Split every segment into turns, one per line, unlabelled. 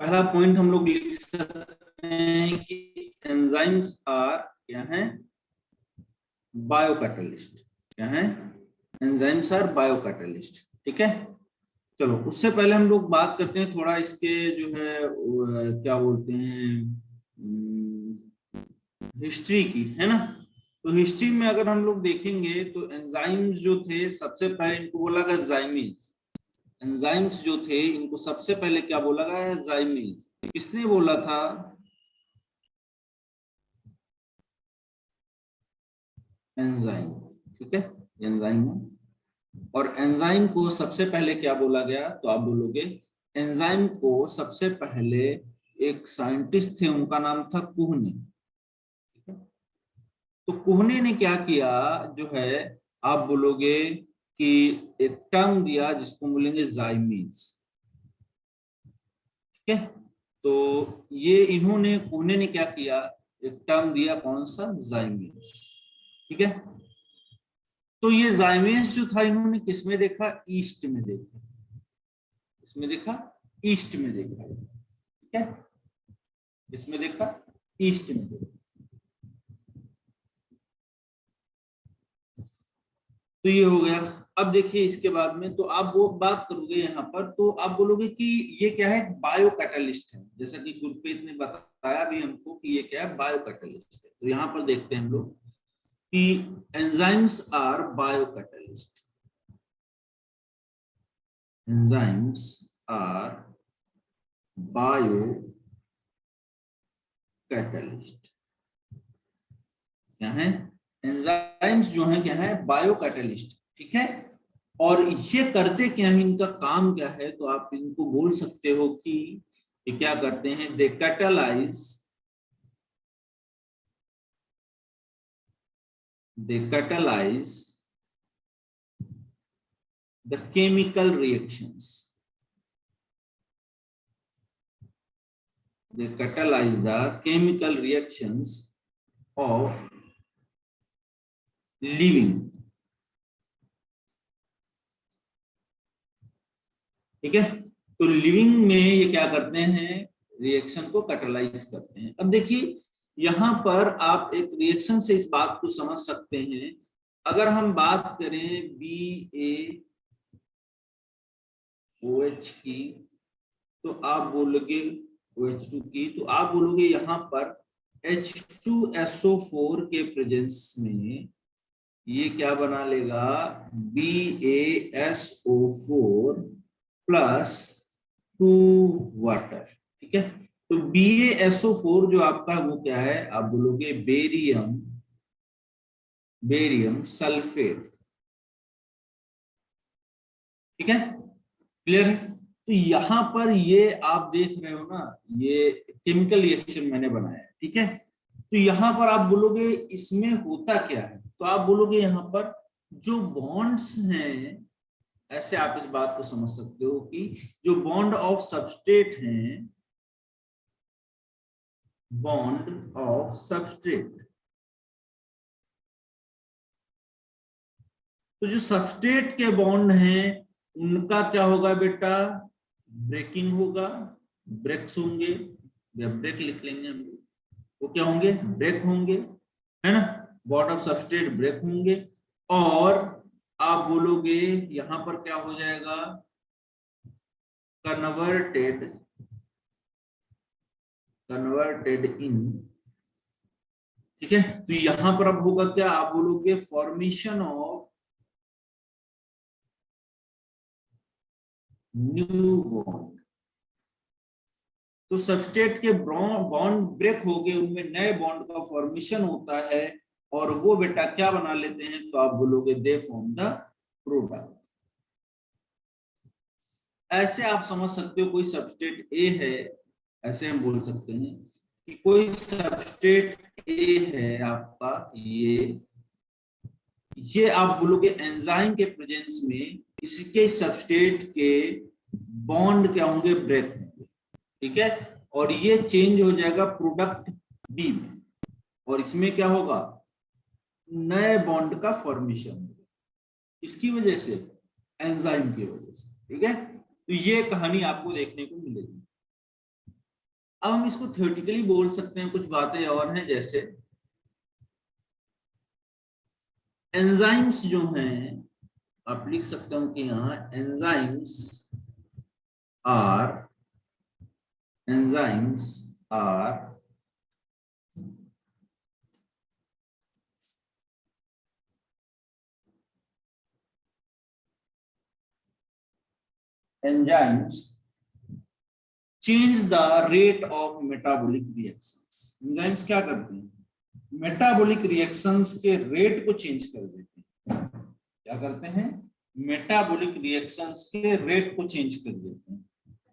पहला पॉइंट हम लोग लिख सकते हैं कि एंजाइम्स आर क्या है, बायोकैटलिस्ट। क्या है, एंजाइम्स आर बायोकैटलिस्ट। ठीक है, चलो उससे पहले हम लोग बात करते हैं थोड़ा इसके जो है क्या बोलते हैं हिस्ट्री की, है ना। तो हिस्ट्री में अगर हम लोग देखेंगे तो एंजाइम्स जो थे सबसे पहले इनको बोला गया जाइमेज। एंजाइम्स जो थे इनको सबसे पहले क्या बोला गया है, जाइमेज। किसने बोला था, एंजाइम। ठीक है, एंजाइम। और एंजाइम को सबसे पहले क्या बोला गया, तो आप बोलोगे एंजाइम को सबसे पहले एक साइंटिस्ट थे, उनका नाम था कुहने। ठीक है, तो कुहने ने क्या किया जो है, आप बोलोगे कि एक टर्म दिया जिसको बोलेंगे जाइमीज। ठीक है, तो ये इन्होंने कुहने ने क्या किया, एक टर्म दिया, कौन सा, जाइमीज। ठीक है, तो ये जाइमेज जो था इन्होंने किस में देखा, ईस्ट में देखा। इसमें देखा, ईस्ट में देखा। ठीक है, इसमें देखा, ईस्ट में देखा। तो ये हो गया। अब देखिए इसके बाद में तो आप वो बात करोगे यहाँ पर, तो आप बोलोगे कि ये क्या है, बायो कैटलिस्ट है। जैसा कि गुरप्रीत ने बताया भी हमको कि ये क्या है, बायो कैटलिस्ट है। तो यहाँ पर देखते हैं हम लोग कि enzymes are biocatalyst. Enzymes are biocatalyst. क्या है, एंजाइम्स जो है क्या है, बायो कैटलिस्ट। ठीक है, और ये करते क्या है, इनका काम क्या है, तो आप इनको बोल सकते हो कि ये क्या करते हैं, they catalyse, they catalyse the chemical reactions. They catalyse the chemical reactions of living. ठीक है, तो लिविंग में ये क्या करते हैं, रिएक्शन को कैटलाइज करते हैं। अब देखिए यहां पर आप एक रिएक्शन से इस बात को समझ सकते हैं। अगर हम बात करें BaOH की, तो आप बोलोगे OH2 की, तो आप बोलोगे यहां पर H2SO4 के प्रेजेंस में ये क्या बना लेगा, BaSO4 प्लस 2 वाटर। ठीक है, तो BaSO4 जो आपका वो क्या है, आप बोलोगे बेरियम, बेरियम सल्फेट। ठीक है, क्लियर है। तो यहां पर ये आप देख रहे हो ना, ये केमिकल रिएक्शन मैंने बनाया है। ठीक है, तो यहां पर आप बोलोगे इसमें होता क्या है, तो आप बोलोगे यहां पर जो बॉन्ड्स हैं, ऐसे आप इस बात को समझ सकते हो कि जो बॉन्ड ऑफ सबस्ट्रेट हैं, बॉन्ड ऑफ सबस्ट्रेट, तो जो सबस्ट्रेट के बॉन्ड हैं उनका क्या होगा बेटा, ब्रेकिंग होगा, ब्रेक्स होंगे, या ब्रेक लिख लेंगे हम लोग, वो क्या होंगे, ब्रेक होंगे, है ना। बॉन्ड ऑफ सबस्ट्रेट ब्रेक होंगे, और आप बोलोगे यहां पर क्या हो जाएगा, कन्वर्टेड, कन्वर्टेड इन। ठीक है, तो यहां पर अब होगा क्या, आप बोलोगे फॉर्मेशन ऑफ न्यू बॉन्ड। तो सबस्ट्रेट के बॉन्ड ब्रेक हो गए, उनमें नए बॉन्ड का फॉर्मेशन होता है, और वो बेटा क्या बना लेते हैं, तो आप बोलोगे दे फॉर्म द प्रोडक्ट। ऐसे आप समझ सकते हो कोई सबस्ट्रेट ए है, ऐसे हम बोल सकते हैं कि कोई सबस्ट्रेट ए है आपका, ये आप बोलोगे एंजाइम के प्रेजेंस में इसके सबस्ट्रेट के बॉन्ड क्या होंगे, ब्रेक होंगे। ठीक है, और ये चेंज हो जाएगा प्रोडक्ट बी में, और इसमें क्या होगा, नए बॉन्ड का फॉर्मेशन होगा, इसकी वजह से, एंजाइम की वजह से। ठीक है, तो ये कहानी आपको देखने को मिलेगी। अब हम इसको थ्योरेटिकली बोल सकते हैं, कुछ बातें और हैं, जैसे एंजाइम्स जो हैं, आप लिख सकते हो कि यहाँ enzymes are enzymes change the rate of metabolic reactions. Enzymes क्या करते हैं? मेटाबॉलिक रिएक्शंस के रेट को चेंज कर देते हैं। क्या करते हैं? मेटाबॉलिक रिएक्शंस के रेट को चेंज कर देते हैं।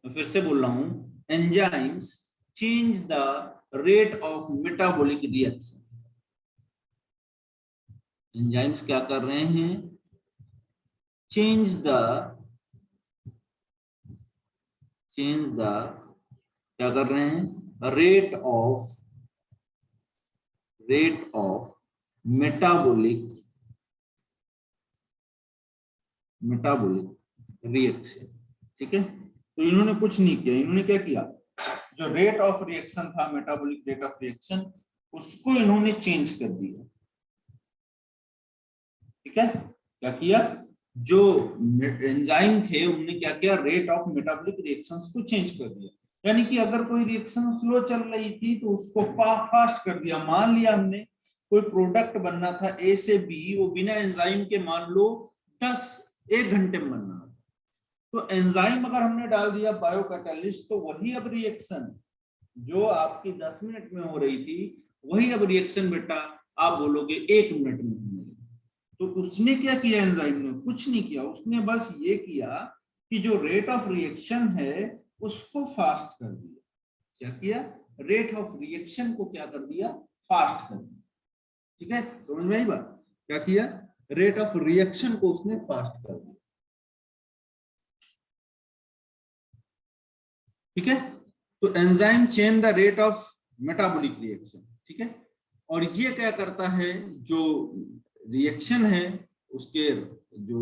मैं फिर से बोल रहा हूं, enzymes change the rate of metabolic reaction. Enzymes क्या कर रहे हैं? चेंज द क्या कर रहे हैं? Rate of metabolic reaction. ठीक है, तो इन्होंने कुछ नहीं किया। इन्होंने क्या किया? जो रेट ऑफ रिएक्शन था, मेटाबॉलिक रेट ऑफ रिएक्शन, उसको इन्होंने चेंज कर दिया। ठीक है, क्या किया? जो एंजाइम थे उन्होंने क्या किया? रेट ऑफ मेटाबॉलिक रिएक्शंस को चेंज कर दिया। यानी कि अगर कोई रिएक्शन स्लो चल रही थी तो उसको फास्ट कर दिया। मान लिया हमने कोई प्रोडक्ट बनना था ए से बी, वो बिना एंजाइम के मान लो 1 घंटे में बनना, तो एंजाइम अगर हमने डाल दिया बायो कैटालिस्ट, तो वही अब रिएक्शन जो आपकी 10 मिनट में हो रही थी, वही अब रिएक्शन बेटा आप बोलोगे 1 मिनट में होने लगी। तो उसने क्या किया? एंजाइम ने कुछ नहीं किया, उसने बस ये किया कि जो रेट ऑफ रिएक्शन है उसको फास्ट कर दिया। क्या किया? रेट ऑफ रिएक्शन को क्या कर दिया? फास्ट कर दिया। ठीक है, समझ में आई बात? क्या किया? रेट ऑफ रिएक्शन को उसने फास्ट कर दिया। ठीक है, तो enzyme change the rate of metabolic reaction. ठीक है, और ये क्या करता है? जो रिएक्शन है उसके जो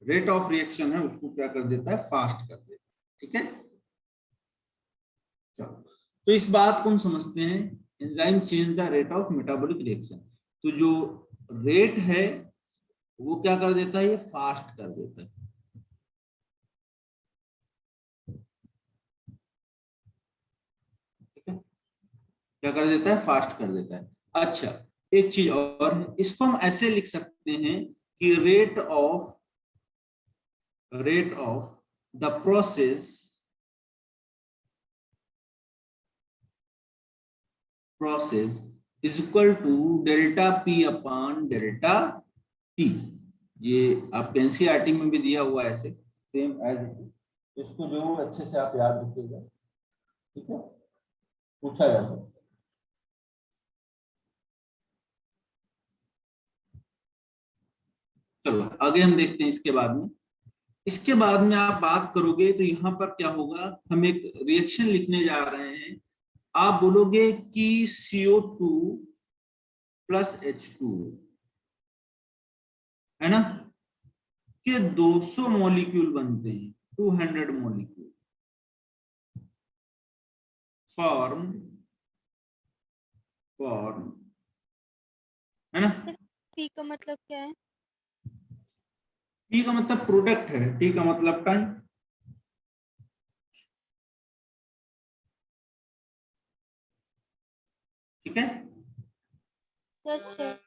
रेट ऑफ रिएक्शन है उसको क्या कर देता है? फास्ट कर देता है। ठीक है, चलो, तो इस बात को हम समझते हैं, enzyme change the rate of metabolic reaction. तो जो रेट है वो क्या कर देता है? ये फास्ट कर देता है। ठीक है, क्या कर देता है? फास्ट कर देता है। अच्छा, एक चीज और है, इसको हम ऐसे लिख सकते हैं कि rate of the process is equal to delta P upon delta T. ये आपके एनसीईआरटी में भी दिया हुआ है ऐसे, सेम एज इट इज। इसको जो अच्छे से आप याद रखिएगा। ठीक है, पूछा जा सकता है। चलो आगे हम देखते हैं। इसके बाद में आप बात करोगे तो यहाँ पर क्या होगा? हम एक रिएक्शन लिखने जा रहे हैं। आप बोलोगे कि CO2 प्लस H2 है ना, के 200 मॉलिक्यूल बनते हैं, 200 मॉलिक्यूल फॉर्म है ना।
पी का मतलब क्या है?
टी का मतलब प्रोडक्ट है, टी का मतलब टाइम। ठीक है,
यस सर।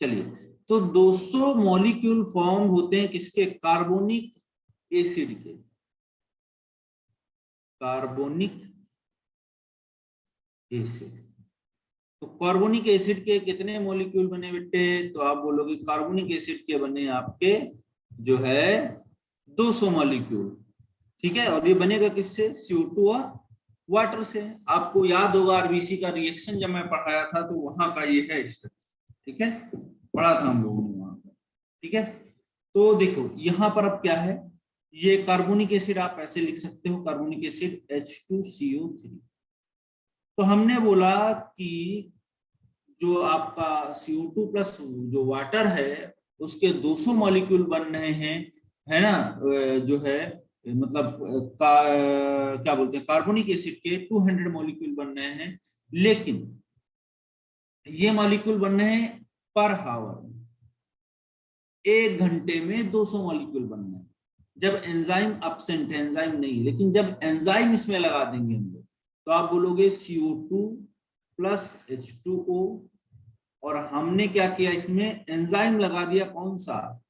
चलिए, तो 200 मॉलिक्यूल फॉर्म होते हैं किसके? कार्बोनिक एसिड के। Carbonic acid. तो कार्बोनिक एसिड के कितने मॉलिक्यूल बने बेटे? तो आप बोलोगे कार्बोनिक एसिड के बने आपके जो है 200 मॉलिक्यूल। ठीक है, और ये बनेगा किससे? CO2 और वाटर से। आपको याद होगा आरबीसी का रिएक्शन जब मैं पढ़ाया था तो वहां का ये है स्टेप। ठीक है, पढ़ा था हम लोगों ने वहां पर। ठीक है, तो देखो यहाँ पर अब क्या है? ये कार्बोनिक एसिड आप ऐसे लिख सकते हो, कार्बोनिक एसिड H2CO3। तो हमने बोला कि जो आपका CO2 प्लस जो वाटर है उसके 200 मॉलिक्यूल बन रहे हैं, है ना, जो है मतलब क्या बोलते हैं, कार्बोनिक एसिड के 200 मॉलिक्यूल बन रहे हैं, लेकिन ये मॉलिक्यूल बन रहे हैं पर हावर, 1 घंटे में 200 मॉलिक्यूल बन रहे हैं। जब एंजाइम अब्सेंट है, एंजाइम नहीं, लेकिन जब एंजाइम इसमें लगा देंगे हम लोग, तो आप बोलोगे CO2 प्लस H2O, और हमने क्या किया, इसमें एंजाइम लगा दिया, कौन सा,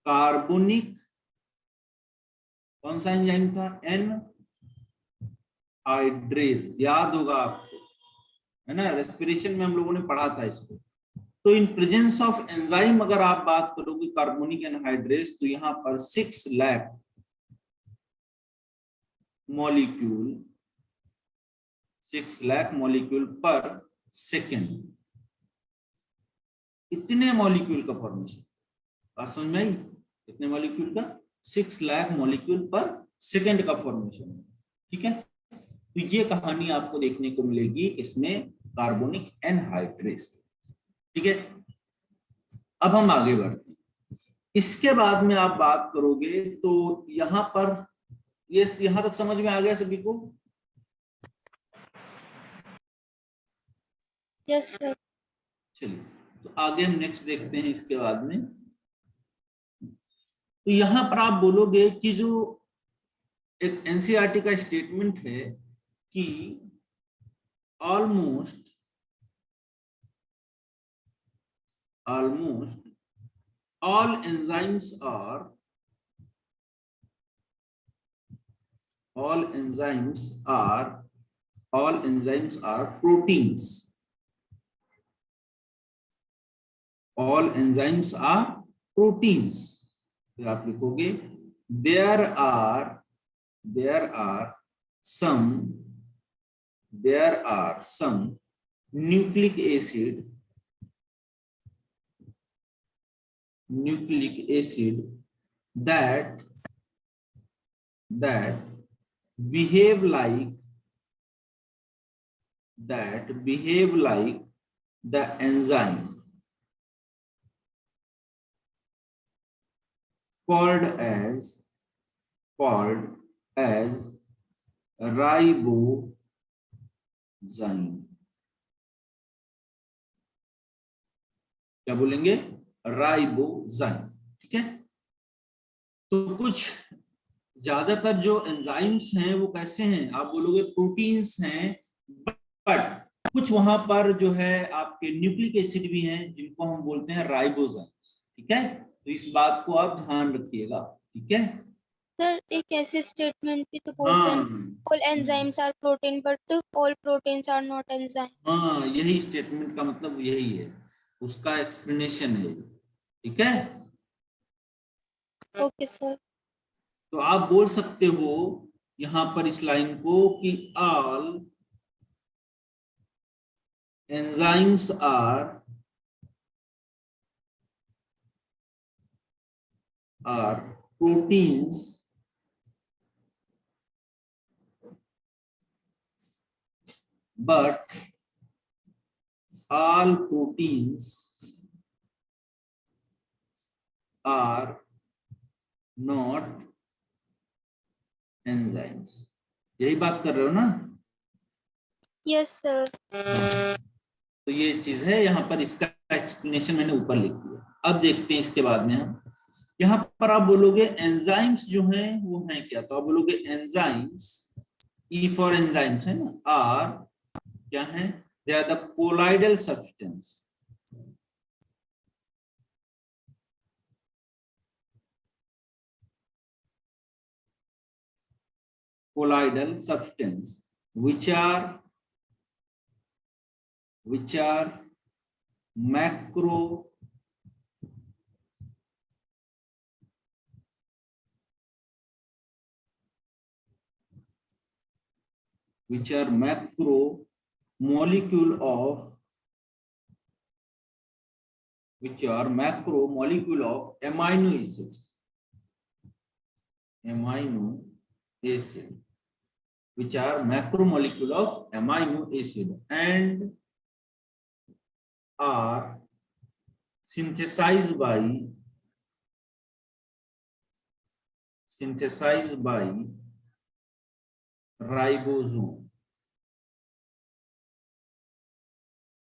कार्बोनिक, कौन सा एंजाइम था, एनहाइड्रेज, याद होगा आपको, है ना, रेस्पिरेशन में हम लोगों ने पढ़ा था इसको। तो इन प्रेजेंस ऑफ एंजाइम अगर आप बात करोगे कार्बोनिक एनहाइड्रेज, तो यहाँ पर 6 लाख मॉलिक्यूल, 6 लाख मॉलिक्यूल पर सेकेंड, इतने मॉलिक्यूल का फॉर्मेशन, बात समझ में आई, कितने मॉलिक्यूल का, 6 लाख मॉलिक्यूल पर सेकेंड का फॉर्मेशन, ठीक है। तो ये कहानी आपको देखने को मिलेगी इसमें कार्बोनिक एनहाइड्रेज, ठीक है। अब हम आगे बढ़ते हैं, इसके बाद में आप बात करोगे तो यहां पर, ये यहां तक समझ में आ गया सभी को?
Yes sir.
चलिए, तो आगे हम नेक्स्ट देखते हैं इसके बाद में। तो यहां पर आप बोलोगे कि जो एक एनसीईआरटी का स्टेटमेंट है कि almost all enzymes are proteins. All enzymes are proteins. फिर आप लिखोगे there are some nucleic acid that behave like the enzyme called as ribozyme. क्या बोलेंगे, राइबोजाइम, ठीक है। तो कुछ ज्यादातर जो एंजाइम्स हैं वो कैसे हैं, आप बोलोगे प्रोटीन्स हैं, बट कुछ वहां पर जो है आपके न्यूक्लिक एसिड भी हैं जिनको हम बोलते हैं राइबोजाइम्स, ठीक है। तो इस बात को आप ध्यान रखिएगा, ठीक है।
सर एक ऐसे स्टेटमेंट भी तो बोलते हैं,
हाँ
all enzymes are protein but all proteins are not enzyme.
हाँ, यही स्टेटमेंट का मतलब यही है, उसका एक्सप्लेनेशन है, ठीक है।
Okay sir.
तो आप बोल सकते हो यहां पर इस लाइन को कि all enzymes are proteins but all proteins are not enzymes. यही बात कर रहे हो ना?
Yes sir.
तो ये चीज है, यहाँ पर इसका एक्सप्लेनेशन मैंने ऊपर लिख दिया। अब देखते हैं इसके बाद में हम, यहाँ पर आप बोलोगे एंजाइम्स जो हैं वो हैं क्या, तो आप बोलोगे एंजाइम्स, ई फॉर एंजाइम्स है ना, आर क्या है, they are the colloidal substance, colloidal substance which are macro molecule of amino acids, which are macromolecule of amino acid and are synthesized by synthesized by ribosome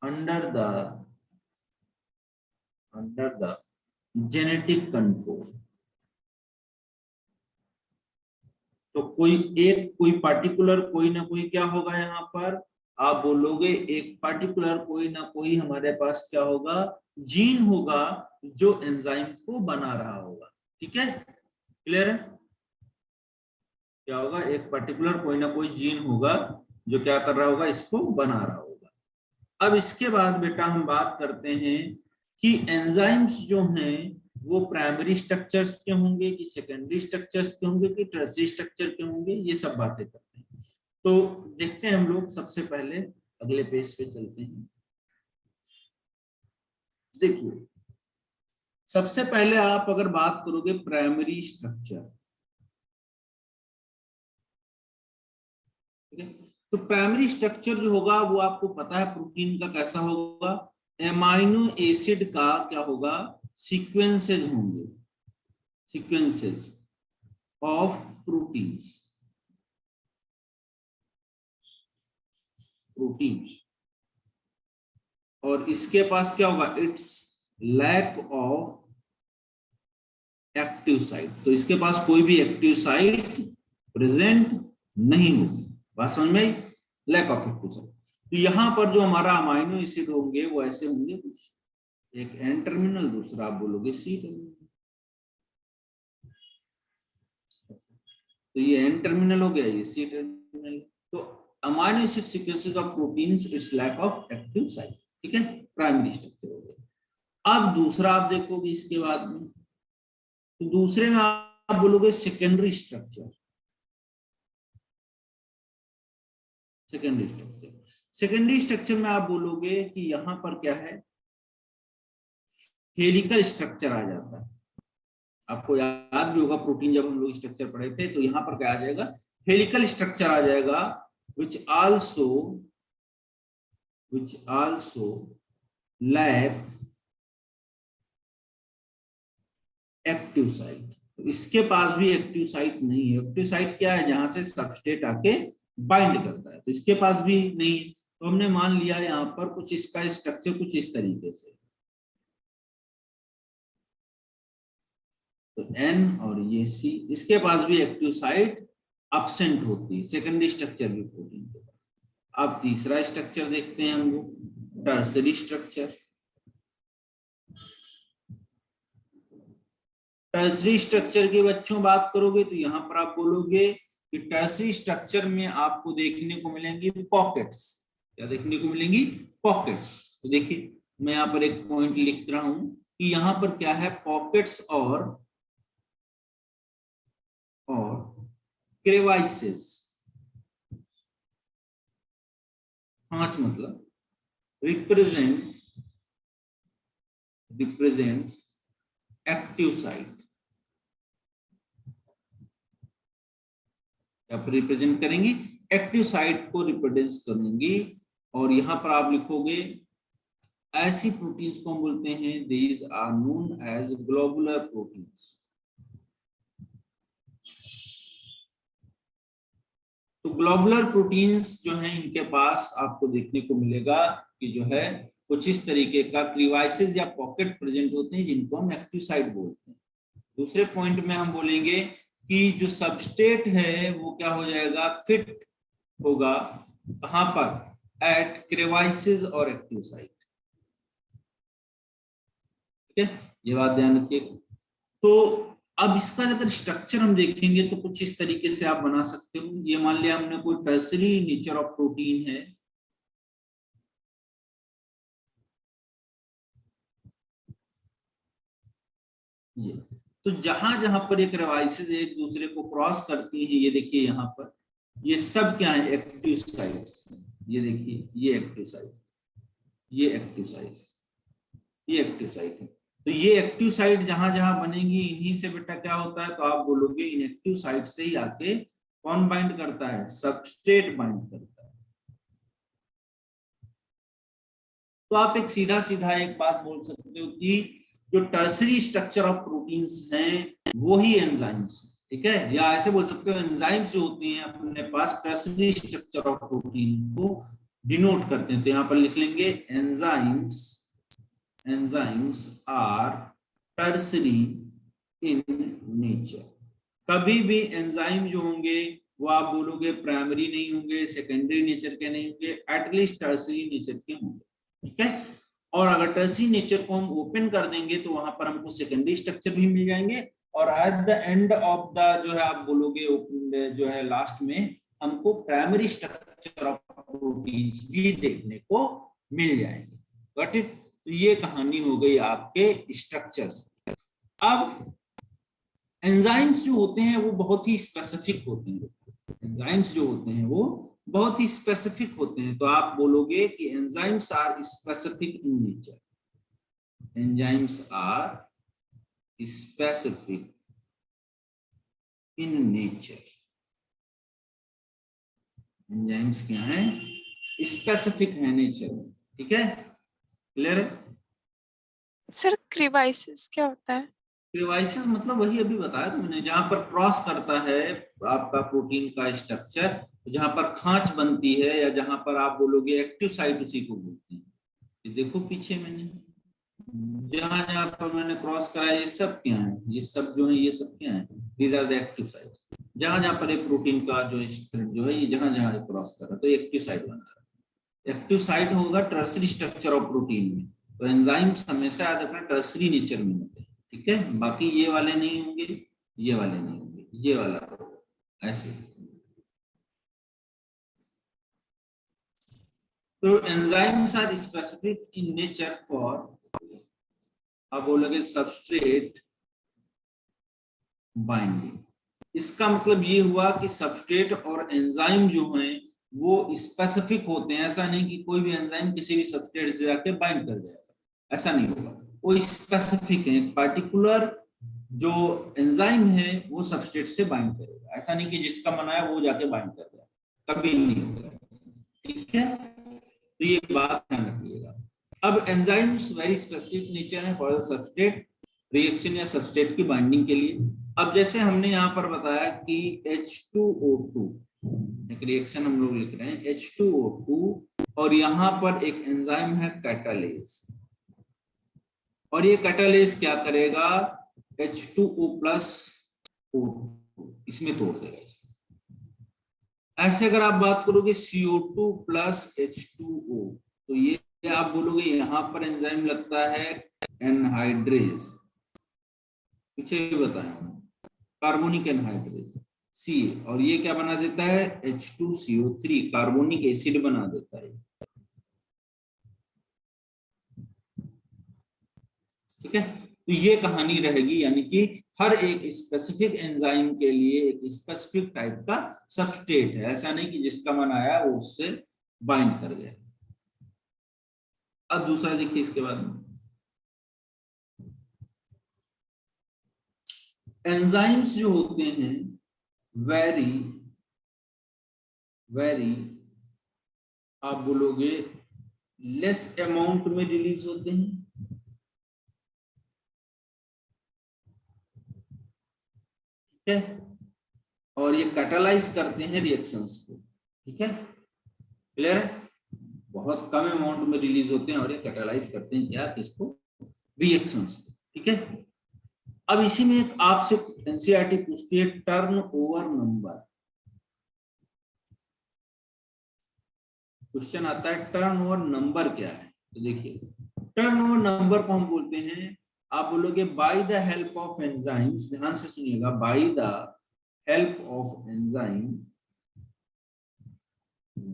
under the genetic control। तो कोई particular कोई ना कोई क्या होगा यहाँ पर, आप बोलोगे एक पार्टिकुलर कोई ना कोई हमारे पास क्या होगा, जीन होगा जो एंजाइम को बना रहा होगा। ठीक है, क्लियर है? क्या होगा, एक पार्टिकुलर कोई ना कोई जीन होगा जो क्या कर रहा होगा, इसको बना रहा होगा। अब इसके बाद बेटा हम बात करते हैं कि एंजाइम्स जो हैं वो प्राइमरी स्ट्रक्चर्स के होंगे कि सेकेंडरी स्ट्रक्चर्स के होंगे कि टर्शियरी स्ट्रक्चर के होंगे, ये सब बातें करते हैं। तो देखते हैं हम लोग, सबसे पहले अगले पेज पे चलते हैं। देखिए सबसे पहले आप अगर बात करोगे प्राइमरी स्ट्रक्चर, ठीक है, तो प्राइमरी स्ट्रक्चर जो होगा वो आपको पता है प्रोटीन का कैसा होगा, एमाइनो एसिड का क्या होगा, सीक्वेंसेस होंगे, सीक्वेंसेस ऑफ प्रोटीन्स, प्रोटीन। और इसके पास क्या होगा, it's lack of active site, तो इसके पास कोई भी एक्टिव साइट प्रेजेंट नहीं होगी। बात समझ में आई, लैक ऑफ एक्टिव साइट। तो यहां पर जो हमारा अमाइनो एसिड होंगे वो ऐसे होंगे कुछ, एक एन टर्मिनल, दूसरा आप बोलोगे सी टर्मिनल। तो ये एन टर्मिनल हो गया, ये सी टर्मिनल। तो amino acid sequences of proteins it's lack of active site, ठीक है, प्राइमरी स्ट्रक्चर हो गया। अब दूसरा आप देखोगे इसके बाद में, तो दूसरे में आप बोलोगे secondary structure, secondary structure. Secondary structure में आप बोलोगे कि यहां पर क्या है, हेलिकल स्ट्रक्चर आ जाता है। आपको याद भी होगा प्रोटीन जब हम लोग स्ट्रक्चर पढ़े थे, तो यहां पर क्या आ जाएगा, हेलिकल स्ट्रक्चर आ जाएगा, which also lack active site. तो इसके पास भी एक्टिव साइट नहीं है। एक्टिव साइट क्या है, जहां से सबस्ट्रेट आके बाइंड करता है, तो इसके पास भी नहीं है। तो हमने मान लिया यहाँ पर कुछ इसका स्ट्रक्चर कुछ इस तरीके से, तो एन और ये सी, इसके पास भी एक्टिव साइट एब्सेंट होती है, सेकेंडरी स्ट्रक्चर भी प्रोटीन के पास। अब तीसरा स्ट्रक्चर देखते हैं हम लोग, टर्सरी स्ट्रक्चर। टर्सरी स्ट्रक्चर की बच्चों बात करोगे तो यहाँ पर आप बोलोगे कि टर्सरी स्ट्रक्चर में आपको देखने को मिलेंगी पॉकेट्स। क्या देखने को मिलेंगी, पॉकेट्स। तो देखिए मैं यहाँ पर एक पॉइंट लिख रहा हूं कि यहाँ पर क्या है, पॉकेट्स और क्रेवाइसेस। पांच मतलब रिप्रेजेंट्स एक्टिव साइट, रिप्रेजेंट करेंगी एक्टिव साइट को रिप्रेजेंट करेंगी। और यहां पर आप लिखोगे ऐसी प्रोटीन्स को हम बोलते हैं these are known as globular proteins. तो ग्लोबुलर प्रोटीन्स जो हैं इनके पास आपको देखने को मिलेगा कि जो है कुछ इस तरीके का क्लीवाइसेस या पॉकेट प्रेजेंट होते हैं, जिनको हम एक्टिव साइट बोलते हैं। दूसरे पॉइंट में हम बोलेंगे कि जो सबस्ट्रेट है वो क्या हो जाएगा, फिट होगा कहां पर, एट क्रेवाइसेस और एक्टिव साइट। ठीक है, ये बात ध्यान रखिए। तो अब इसका अगर स्ट्रक्चर हम देखेंगे तो कुछ इस तरीके से आप बना सकते हो। ये मान लिया हमने कोई टर्सरी नेचर ऑफ प्रोटीन है, ये तो जहां जहां पर एक क्रेवाइसेस एक दूसरे को क्रॉस करती हैं, ये देखिए यहाँ पर ये सब क्या है, एक्टिव साइट्स। ये देखिए ये एक्टिव साइट, ये एक्टिव साइट, ये एक्टिव साइट है। तो ये एक्टिव साइट जहां जहां बनेंगी इन्हीं से बेटा क्या होता है, तो आप बोलोगे इन एक्टिव साइट से ही आके कौन बाइंड करता है, सबस्ट्रेट बाइंड करता है। तो आप एक सीधा सीधा एक बात बोल सकते हो कि जो टर्सरी स्ट्रक्चर ऑफ प्रोटीन्स हैं वो ही एंजाइम्स, ठीक है, या ऐसे बोल सकते हो एंजाइम्स जो होती हैं अपने पास टर्सरी स्ट्रक्चर ऑफ प्रोटीन को डिनोट करते हैं। तो यहाँ पर लिख लेंगे enzymes, enzymes are tertiary in nature. कभी भी एंजाइम जो होंगे वो आप बोलोगे प्राइमरी नहीं होंगे, सेकेंडरी नेचर के नहीं होंगे, एटलीस्ट टर्सरी नेचर के होंगे। ठीक है, और अगर टर्सरी नेचर को हम ओपन कर देंगे तो वहां पर हमको सेकेंडरी स्ट्रक्चर भी मिल जाएंगे, और at the end of the जो है आप बोलोगे जो है लास्ट में हमको प्राइमरी स्ट्रक्चर ऑफ प्रोटीन्स भी देखने को मिल जाएंगे। Got it? तो ये कहानी हो गई आपके स्ट्रक्चर्स। अब एंजाइम्स जो होते हैं वो बहुत ही स्पेसिफिक होते हैं। एंजाइम्स जो होते हैं वो बहुत ही स्पेसिफिक होते हैं। तो आप बोलोगे कि enzymes are specific in nature, enzymes are specific in nature. Enzymes क्या हैं? स्पेसिफिक है नेचर में। ठीक है, क्लियर है?
सर क्रिबाइसिस क्या होता है?
क्रिबाइसिस मतलब वही अभी बताया तुमने, जहां पर क्रॉस करता है आपका प्रोटीन का स्ट्रक्चर, जहां पर खांच बनती है, या जहां पर आप बोलोगे एक्टिव साइट, उसी को बोलते हैं। ये देखो पीछे मैंने जहां जहां पर मैंने क्रॉस कराया, ये सब क्या है? ये सब जो है ये सब क्या है? These are the active sites. जहां जहां पर एक प्रोटीन का जो है ये जहां जहां क्रॉस कर रहा है तो एक्टिव साइट बन रहा है। एक्टिव साइट होगा टर्सरी स्ट्रक्चर ऑफ प्रोटीन में। तो एंजाइम्स हमेशा याद रखना टर्सरी नेचर में होते हैं। ठीक है, बाकी ये वाले नहीं होंगे, ये वाले नहीं होंगे, ये वाला ऐसे। तो enzymes are specific in nature for, आप बोलोगे सबस्ट्रेट बाइंडिंग। इसका मतलब ये हुआ कि सबस्ट्रेट और एंजाइम जो हैं वो स्पेसिफिक होते हैं। ऐसा नहीं कि कोई भी एंजाइम किसी भी सबस्ट्रेट से जाके बाइंड कर जाएगा, ऐसा नहीं होगा। वो स्पेसिफिक है, पार्टिकुलर जो एंजाइम है वो सबस्ट्रेट से बाइंड करेगा। ऐसा नहीं कि जिसका मना है वो जाके बाइंड कर जाएगा, कभी नहीं होगा। ठीक है, तो ये बात ध्यान रखिएगा। अब एंजाइम्स वेरी स्पेसिफिक नेचर है फॉर सबस्ट्रेट रिएक्शन या सबस्ट्रेट की बाइंडिंग के लिए। अब जैसे हमने यहाँ पर बताया कि H2O2 एक रिएक्शन हम लोग लिख रहे हैं H2O2, और यहाँ पर एक एंजाइम है कैटालेज, और ये कैटालेज क्या करेगा? H2O प्लस O2 इसमें तोड़ देगा। ऐसे अगर आप बात करोगे CO2 प्लस H2O, तो ये आप बोलोगे यहाँ पर एंजाइम लगता है एनहाइड्रेज, पीछे बताएं कार्बोनिक एनहाइड्रेज Ca, और ये क्या बना देता है? H2CO3 कार्बोनिक एसिड बना देता है। ठीक है, तो ये कहानी रहेगी, यानी कि हर एक स्पेसिफिक एंजाइम के लिए एक स्पेसिफिक टाइप का सबस्ट्रेट है। ऐसा नहीं कि जिसका मन आया वो उससे बाइंड कर गया। अब दूसरा देखिए इसके बाद में, एंजाइम्स जो होते हैं वेरी आप बोलोगे लेस अमाउंट में रिलीज होते हैं। ठीक है, और ये कैटालाइज करते हैं रिएक्शंस को। ठीक है, क्लियर है? बहुत कम अमाउंट में रिलीज होते हैं और ये कैटालाइज करते हैं क्या? किसको? रिएक्शंस को। ठीक है, अब इसी में एक आपसे एनसीईआरटी पूछती है टर्न ओवर नंबर। क्वेश्चन आता है टर्न ओवर नंबर क्या है? तो देखिए टर्न ओवर नंबर को हम बोलते हैं, आप बोलोगे by the help of enzymes, ध्यान से सुनिएगा, by the help of enzyme,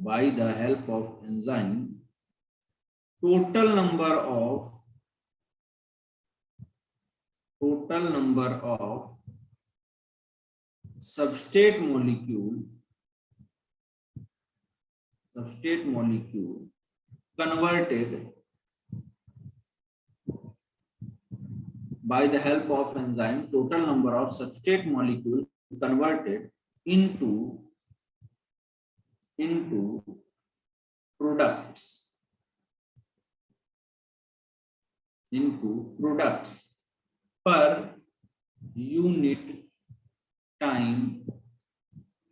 by the help of enzyme total number of substrate molecule converted by the help of enzyme, total number of substrate molecule converted into products per unit time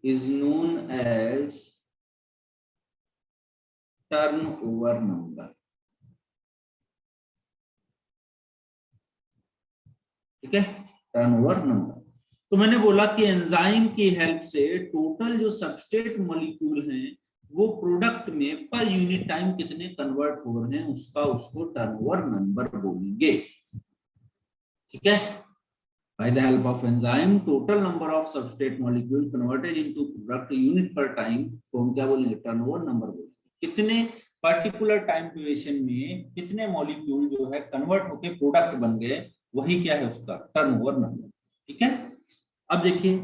is known as turnover number. ठीक है, turnover number. तो मैंने बोला कि enzyme की help से total जो substrate molecule हैं वो प्रोडक्ट में पर यूनिट टाइम कितने कन्वर्ट हो रहे हैं उसको टर्नओवर नंबर बोलेंगे। ठीक है, by the help of enzyme total number of substrate molecule converted into product unit पर टाइम को हम क्या बोलेंगे, टर्नओवर नंबर बोलेंगे। कितने पर्टिकुलर टाइम ड्यूरेशन में कितने मॉलिक्यूल जो है कन्वर्ट होके प्रोडक्ट बन गए, वही क्या है उसका टर्नओवर नंबर। ठीक है, अब देखिए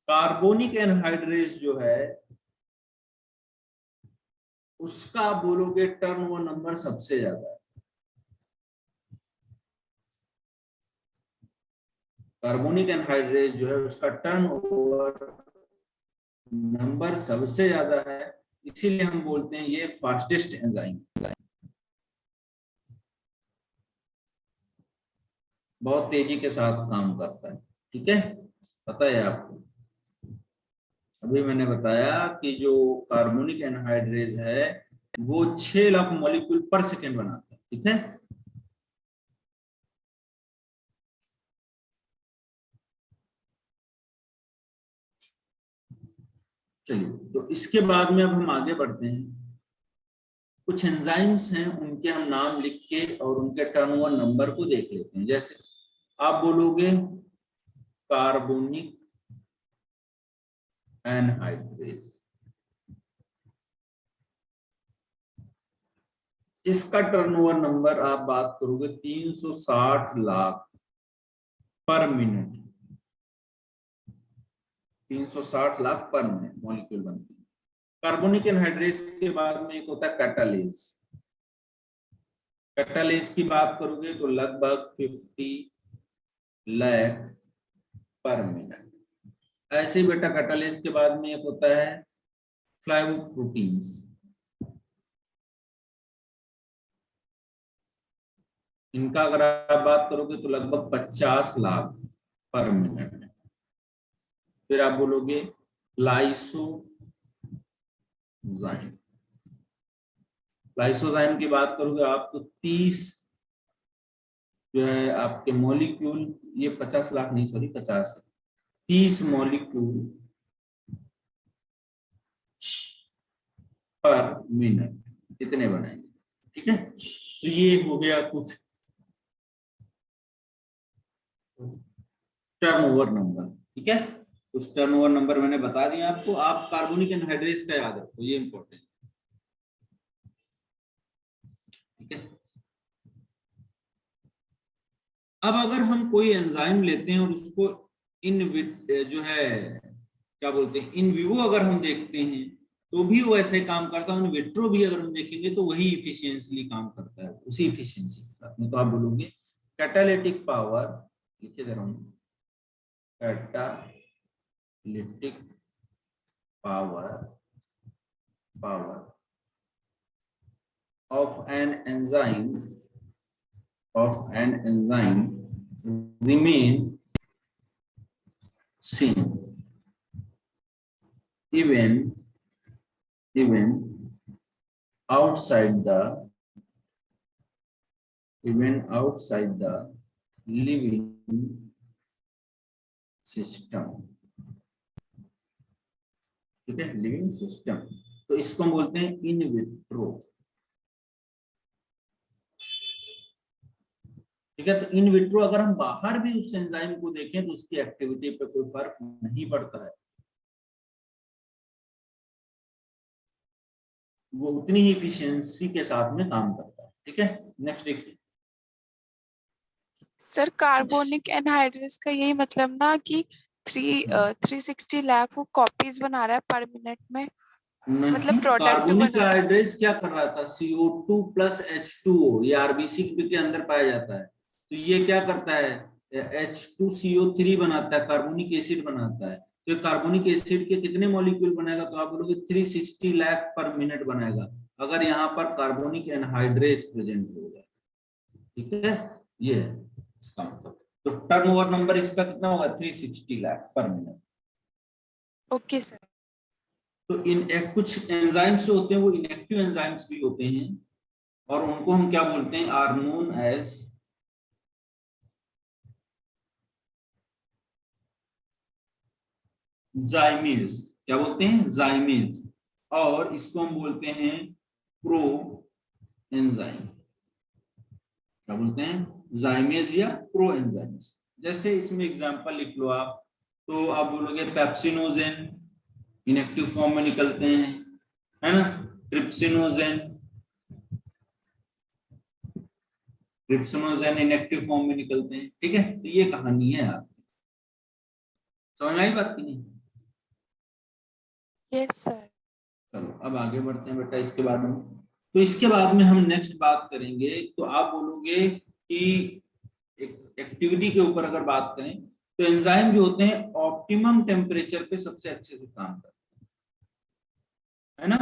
कार्बोनिक एनहाइड्रेस जो है उसका बोलोगे टर्नओवर नंबर सबसे ज्यादा है। कार्बोनिक एनहाइड्रेस जो है उसका टर्नओवर नंबर सबसे ज्यादा है, इसीलिए हम बोलते हैं ये फास्टेस्ट एंजाइम, बहुत तेजी के साथ काम करता है। ठीक है, पता है आपको, अभी मैंने बताया कि जो कार्बोनिक एनहाइड्रेस है वो 6 लाख मॉलिक्यूल पर सेकेंड बनाता है। ठीक है, चलिए तो इसके बाद में अब हम आगे बढ़ते हैं। कुछ एंजाइम्स हैं उनके हम नाम लिख के और उनके टर्नओवर नंबर को देख लेते हैं। जैसे आप बोलोगे कार्बोनिक एनहाइड्रेस, इसका टर्नओवर नंबर आप बात करोगे 360 लाख पर मिनट, 360 लाख पर मिनट मॉलिक्यूल बनती है। कार्बोनिक एनहाइड्रेस के बाद में एक होता है कैटालेज, कैटालेज की बात करोगे तो लगभग 50 लाख पर मिनट। ऐसे ही बेटा कैटालेज के बाद में एक होता है फ्लाइवोप्रोटीन्स, इनका अगर आप बात करोगे तो लगभग 50 लाख पर मिनट है। फिर आप बोलोगे लाइसोजाइम, लाइसोजाइम की बात करोगे आप तो 30 जो है आपके मॉलिक्यूल, ये 50 लाख नहीं सॉरी 50 है, 30 मॉलिक्यूल पर मिनट इतने बनाएंगे। ठीक है, तो ये हो गया कुछ टर्नओवर नंबर। ठीक है, कुछ टर्नओवर नंबर मैंने बता दिया आपको। आप कार्बोनिक एनहाइड्रेस का याद रखो, ये इंपॉर्टेंट। ठीक है, अब अगर हम कोई एंजाइम लेते हैं और उसको जो है क्या बोलते हैं इन विवो अगर हम देखते हैं तो भी वो ऐसे काम करता है, इन विट्रो भी अगर हम देखेंगे तो वही इफिशियंटली काम करता है, उसी इफिशियंसी के साथ में। तो आप बोलोगे कैटालिटिक पावर, लिखे दे रहा हूं, catalytic power of an enzyme remain same even outside the living system। ठीक है, लिविंग सिस्टम, तो इसको हम बोलते हैं इन विट्रो। ठीक है, तो इन विट्रो अगर हम बाहर भी उस एंजाइम को देखें तो उसकी एक्टिविटी पे कोई फर्क नहीं पड़ता है, वो उतनी ही इफिशियंसी के साथ में काम करता है। ठीक है, नेक्स्ट देखिए।
सर कार्बोनिक एनहाइड्रेस का यही मतलब ना कि 360 लाख वो कॉपीज बना रहा है पर मिनट में, मतलब प्रोडक्ट
कार्बोनिक
बना रहा है।
एनहाइड्रेस क्या कर रहा था, CO2 प्लस H2O, ये RBC के अंदर पाया जाता है। तो ये क्या करता है, H2CO3 बनाता है, कार्बोनिक एसिड बनाता है। तो कार्बोनिक एसिड के कितने मॉलिक्यूल बनाएगा, तो आप बोलोगे 360 लाख पर मिनट बनाएगा, अगर यहाँ पर कार्बोनिक एनहाइड्रेस प्रेजेंट होगा। ठीक है, ये है इसका मतलब। तो टर्नओवर नंबर इसका कितना होगा 360 लाख पर मिनट।
Okay sir.
तो इन कुछ एंजाइम्स जो होते हैं वो इनएक्टिव एंजाइम्स भी होते हैं और उनको हम क्या बोलते हैं, आर नोन एज जाइमेज। क्या बोलते हैं, जाइमेज। और इसको हम बोलते हैं प्रो एंजाइम। क्या बोलते हैं, जाइमेज या प्रो एंजाइम्स। जैसे इसमें एग्जांपल लिख लो आप, तो आप बोलोगे पेप्सिनोजेन इनएक्टिव फॉर्म में निकलते हैं, है ना, ट्रिप्सिनोजेन, ट्रिप्सिनोजेन इनएक्टिव फॉर्म में निकलते हैं। ठीक है, तो ये कहानी है आपकी, समझ में आई बात की नहीं?
Yes sir.
चलो अब आगे बढ़ते हैं बेटा इसके बारे में। तो इसके बाद में हम नेक्स्ट बात करेंगे, तो आप बोलोगे कि एक्टिविटी के ऊपर अगर बात करें तो एंजाइम जो होते हैं ऑप्टिमम टेम्परेचर पे सबसे अच्छे से काम करते हैं, है ना,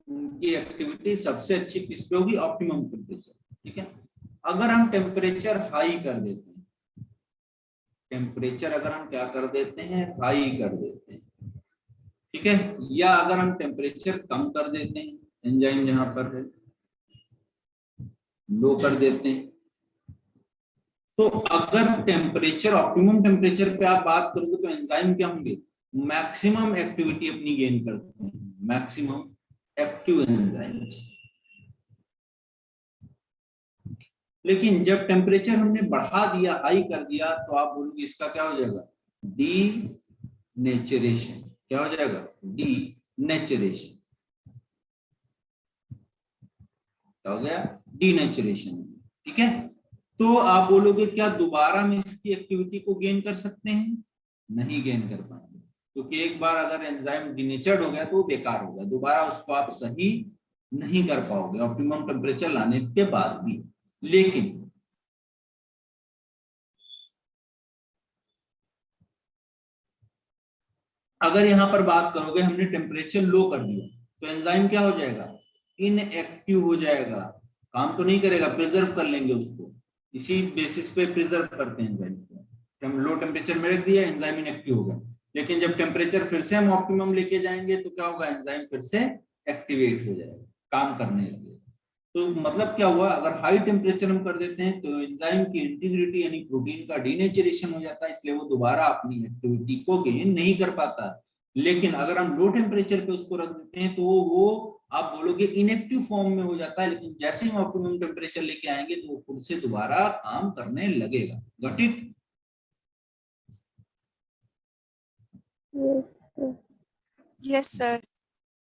उनकी एक्टिविटी सबसे अच्छी किस पे होगी, ऑप्टिमम टेम्परेचर। ठीक है, अगर हम टेम्परेचर हाई कर देते हैं, टेम्परेचर अगर हम क्या कर देते हैं, हाई कर देते हैं, ठीक है, या अगर हम टेम्परेचर कम कर देते हैं, एंजाइम जहां पर है लो कर देते हैं, तो अगर टेम्परेचर ऑप्टिमम टेम्परेचर पे आप बात करोगे तो एंजाइम क्या होंगे, मैक्सिमम एक्टिविटी अपनी गेन करते हैं, मैक्सिमम एक्टिव एंजाइम्स। लेकिन जब टेम्परेचर हमने बढ़ा दिया, हाई कर दिया, तो आप बोलोगे इसका क्या हो जाएगा, डी नेचुरेशन। क्या हो जाएगा, डी नेचुरेशन। क्या हो गया, डी नेचुरेशन। ठीक है, तो आप बोलोगे क्या दोबारा में इसकी एक्टिविटी को गेन कर सकते हैं, नहीं गेन कर पाएंगे, क्योंकि एक बार अगर एंजाइम डिनेचर्ड हो गया तो वो बेकार हो गया, दोबारा उसको आप सही नहीं कर पाओगे ऑप्टिमम टेम्परेचर लाने के बाद भी। लेकिन अगर यहां पर बात करोगे हमने टेम्परेचर लो कर दिया, तो एंजाइम क्या हो जाएगा, इनएक्टिव हो जाएगा, काम तो नहीं करेगा, प्रिजर्व कर लेंगे उसको, इसी बेसिस पे प्रिजर्व करते हैं एंजाइम को। हम लो टेम्परेचर में रख दिया, एंजाइम इनएक्टिव हो गया, लेकिन जब टेम्परेचर फिर से हम ऑप्टिमम लेके जाएंगे तो क्या होगा, एंजाइम फिर से एक्टिवेट हो जाएगा, काम करने लगेगा। तो मतलब क्या हुआ, अगर हाई टेम्परेचर हम कर देते हैं तो एंजाइम की इंटीग्रिटी यानी प्रोटीन का डीनेचरेशन हो जाता है, इसलिए वो दोबारा अपनी एक्टिविटी को गेन नहीं कर पाता। लेकिन अगर हम लो टेम्परेचर पे उसको रख देते हैं तो वो आप बोलोगे इनएक्टिव फॉर्म में हो जाता है, लेकिन जैसे ही हम ऑप्टिमम टेम्परेचर लेके आएंगे तो वो खुद से दोबारा काम करने लगेगा। Got it?
Yes sir.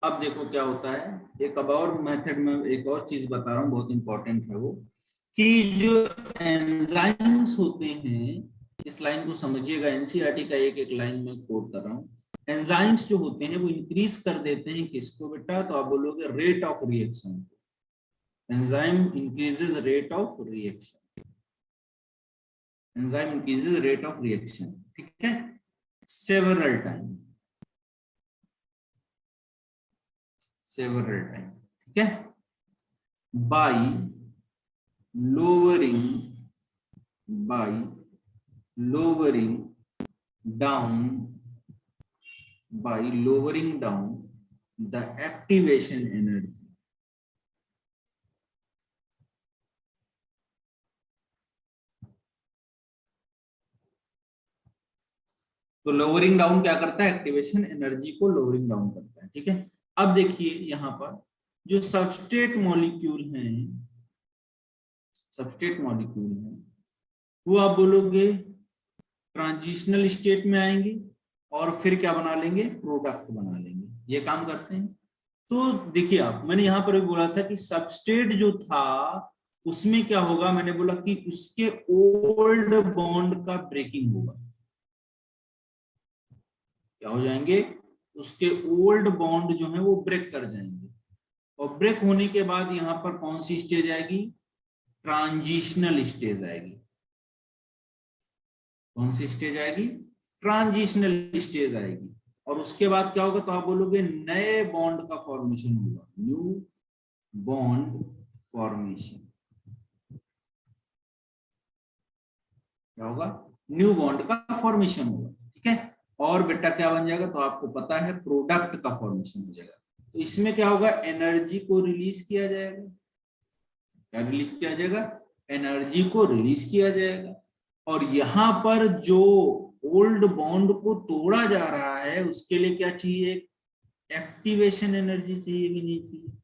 अब देखो क्या होता है, एक अब और मेथड में एक और चीज बता रहा हूँ, बहुत इंपॉर्टेंट है वो, कि जो एंजाइम्स होते हैं, इस लाइन को समझिएगा, एनसीईआरटी का एक एक लाइन में कोट कर रहा हूँ। एंजाइम्स जो होते हैं वो इंक्रीज कर देते हैं किसको बेटा, तो आप बोलोगे rate of reaction. Enzyme increases rate of reaction, enzyme increases rate of reaction, ठीक है, सेवरल टाइम, several time, ठीक है, by lowering down the activation energy। तो लोअरिंग डाउन क्या करता है, एक्टिवेशन एनर्जी को लोअरिंग डाउन करता है। ठीक है, अब देखिए यहां पर जो सबस्ट्रेट मॉलिक्यूल हैं, सबस्ट्रेट मॉलिक्यूल हैं वो आप बोलोगे ट्रांजिशनल स्टेट में आएंगे और फिर क्या बना लेंगे, प्रोडक्ट बना लेंगे, ये काम करते हैं। तो देखिए आप, मैंने यहां पर भी बोला था कि सबस्ट्रेट जो था उसमें क्या होगा, मैंने बोला कि उसके ओल्ड बॉन्ड का ब्रेकिंग होगा। क्या हो जाएंगे, उसके ओल्ड बॉन्ड जो है वो ब्रेक कर जाएंगे, और ब्रेक होने के बाद यहां पर कौन सी स्टेज आएगी, ट्रांजिशनल स्टेज आएगी। कौन सी स्टेज आएगी, ट्रांजिशनल स्टेज आएगी। और उसके बाद क्या होगा, तो आप बोलोगे नए बॉन्ड का फॉर्मेशन होगा, न्यू बॉन्ड फॉर्मेशन। क्या होगा, न्यू बॉन्ड का फॉर्मेशन होगा। ठीक है, और बेटा क्या बन जाएगा, तो आपको पता है प्रोडक्ट का फॉर्मेशन हो जाएगा। तो इसमें क्या होगा, एनर्जी को रिलीज किया जाएगा। क्या रिलीज किया जाएगा, एनर्जी को रिलीज किया जाएगा। और यहाँ पर जो ओल्ड बॉन्ड को तोड़ा जा रहा है उसके लिए क्या चाहिए, एक्टिवेशन एनर्जी चाहिए कि नहीं चाहिए।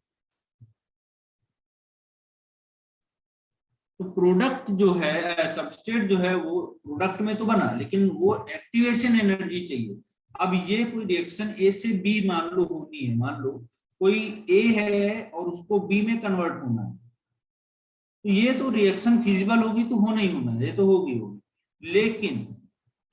तो प्रोडक्ट जो है, सबस्ट्रेट जो है वो प्रोडक्ट में तो बना, लेकिन वो एक्टिवेशन एनर्जी चाहिए। अब ये कोई रिएक्शन ए से बी मान लो होनी है, मान लो कोई ए है और उसको बी में कन्वर्ट होना है, तो ये तो रिएक्शन फिजिबल होगी तो होना ही होना है, ये तो होगी होगी। लेकिन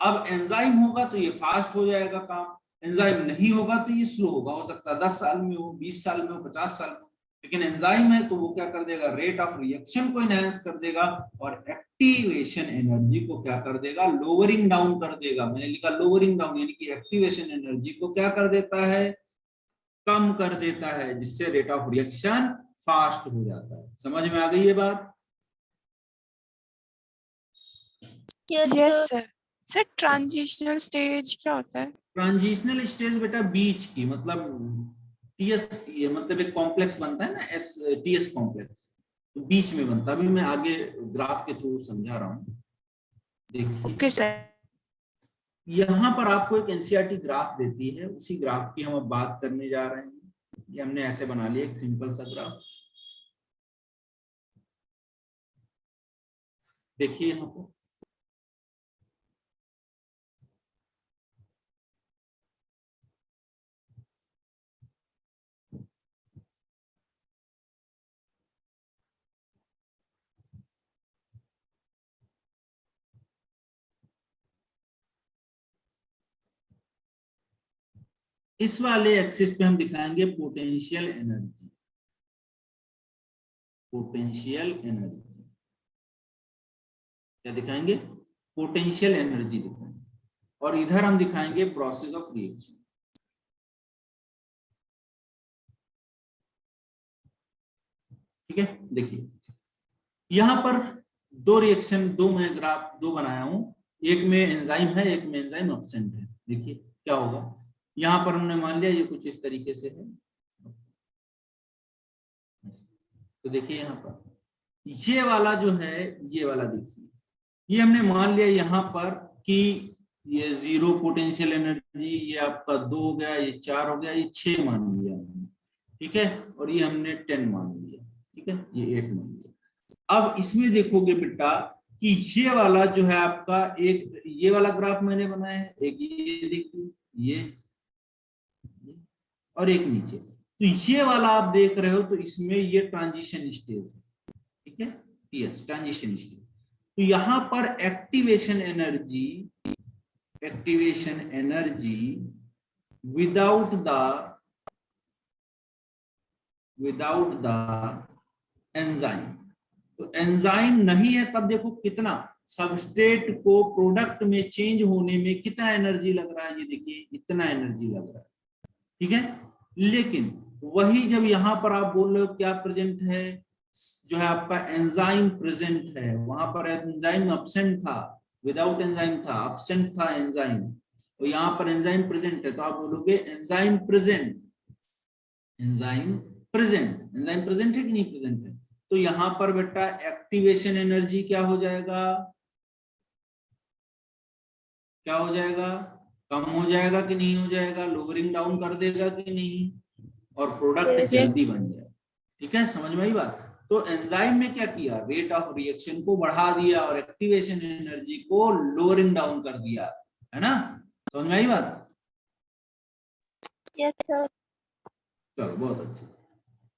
अब एंजाइम होगा तो ये फास्ट हो जाएगा काम, एंजाइम नहीं होगा तो ये स्लो होगा। हो सकता है 10 साल में हो, 20 साल में हो, 50 साल में, लेकिन एंजाइम है तो वो क्या कर देगा, रेट ऑफ रिएक्शन को एनहांस कर देगा और एक्टिवेशन एनर्जी को क्या कर देगा, लोअरिंग डाउन कर देगा। मैंने लिखा लोअरिंग डाउन, यानी कि एक्टिवेशन एनर्जी को क्या कर देता है, कम कर देता है, जिससे रेट ऑफ रिएक्शन फास्ट हो जाता है। समझ में आ गई ये बात?
Yes,
sir. Sir transitional stage क्या होता है?
ट्रांजिशनल स्टेज बेटा बीच की, मतलब टीएस, ये मतलब एक कॉम्प्लेक्स बनता है ना, एस टीएस कॉम्प्लेक्स, तो बीच में बनता है। अभी मैं आगे ग्राफ के थ्रू समझा रहा हूँ, देखिए।
Okay sir.
यहाँ पर आपको एक एनसीईआरटी ग्राफ देती है, उसी ग्राफ की हम अब बात करने जा रहे हैं। ये हमने ऐसे बना लिया एक सिंपल सा ग्राफ, देखिए यहाँ पर। इस वाले एक्सिस पे हम दिखाएंगे पोटेंशियल एनर्जी, पोटेंशियल एनर्जी क्या दिखाएंगे, पोटेंशियल एनर्जी दिखाएंगे। और इधर हम दिखाएंगे प्रोसेस ऑफ रिएक्शन। ठीक है, देखिए यहां पर दो रिएक्शन, दो मैं ग्राफ दो बनाया हूं, एक में एंजाइम है, एक में एंजाइम एब्सेंट है। देखिए क्या होगा, यहां पर हमने मान लिया ये कुछ इस तरीके से है। तो देखिए यहाँ पर ये वाला जो है, ये वाला देखिए, ये हमने मान लिया यहाँ पर कि ये 0 पोटेंशियल एनर्जी, ये आपका 2 हो गया, ये 4 हो गया, ये 6 मान लिया हमने। ठीक है, और ये हमने 10 मान लिया। ठीक है, ये 8 मान लिया। अब इसमें देखोगे बेटा कि ये वाला जो है आपका, एक ये वाला ग्राफ मैंने बनाया है, एक ये देखिए, ये और एक नीचे। तो ये वाला आप देख रहे हो, तो इसमें ये ट्रांजिशन स्टेज है। ठीक है, टीएस ट्रांजिशन स्टेज। तो यहां पर activation energy without the enzyme. तो एंजाइम नहीं है तब देखो कितना सबस्ट्रेट को प्रोडक्ट में चेंज होने में कितना एनर्जी लग रहा है, ये देखिए इतना एनर्जी लग रहा है। ठीक है, लेकिन वही जब यहां पर आप बोल रहे हो क्या प्रेजेंट है, जो है आपका एंजाइम प्रेजेंट है, वहां पर एंजाइम एब्सेंट था, विदाउट एंजाइम था, एब्सेंट था एंजाइम, तो यहाँ पर एंजाइम प्रेजेंट है, तो आप बोलोगे enzyme present, enzyme present, enzyme present है कि नहीं प्रेजेंट है। तो यहाँ पर बेटा एक्टिवेशन एनर्जी क्या हो जाएगा, क्या हो जाएगा, कम हो जाएगा कि नहीं हो जाएगा, लोअरिंग डाउन कर देगा कि नहीं, और प्रोडक्ट जल्दी बन जाए। ठीक है, समझ में आई बात। तो एंजाइम ने क्या किया, रेट ऑफ रिएक्शन को बढ़ा दिया और एक्टिवेशन एनर्जी को लोअरिंग डाउन कर दिया, है ना, समझ में आई बात।
yes sir.
चलो बहुत अच्छा।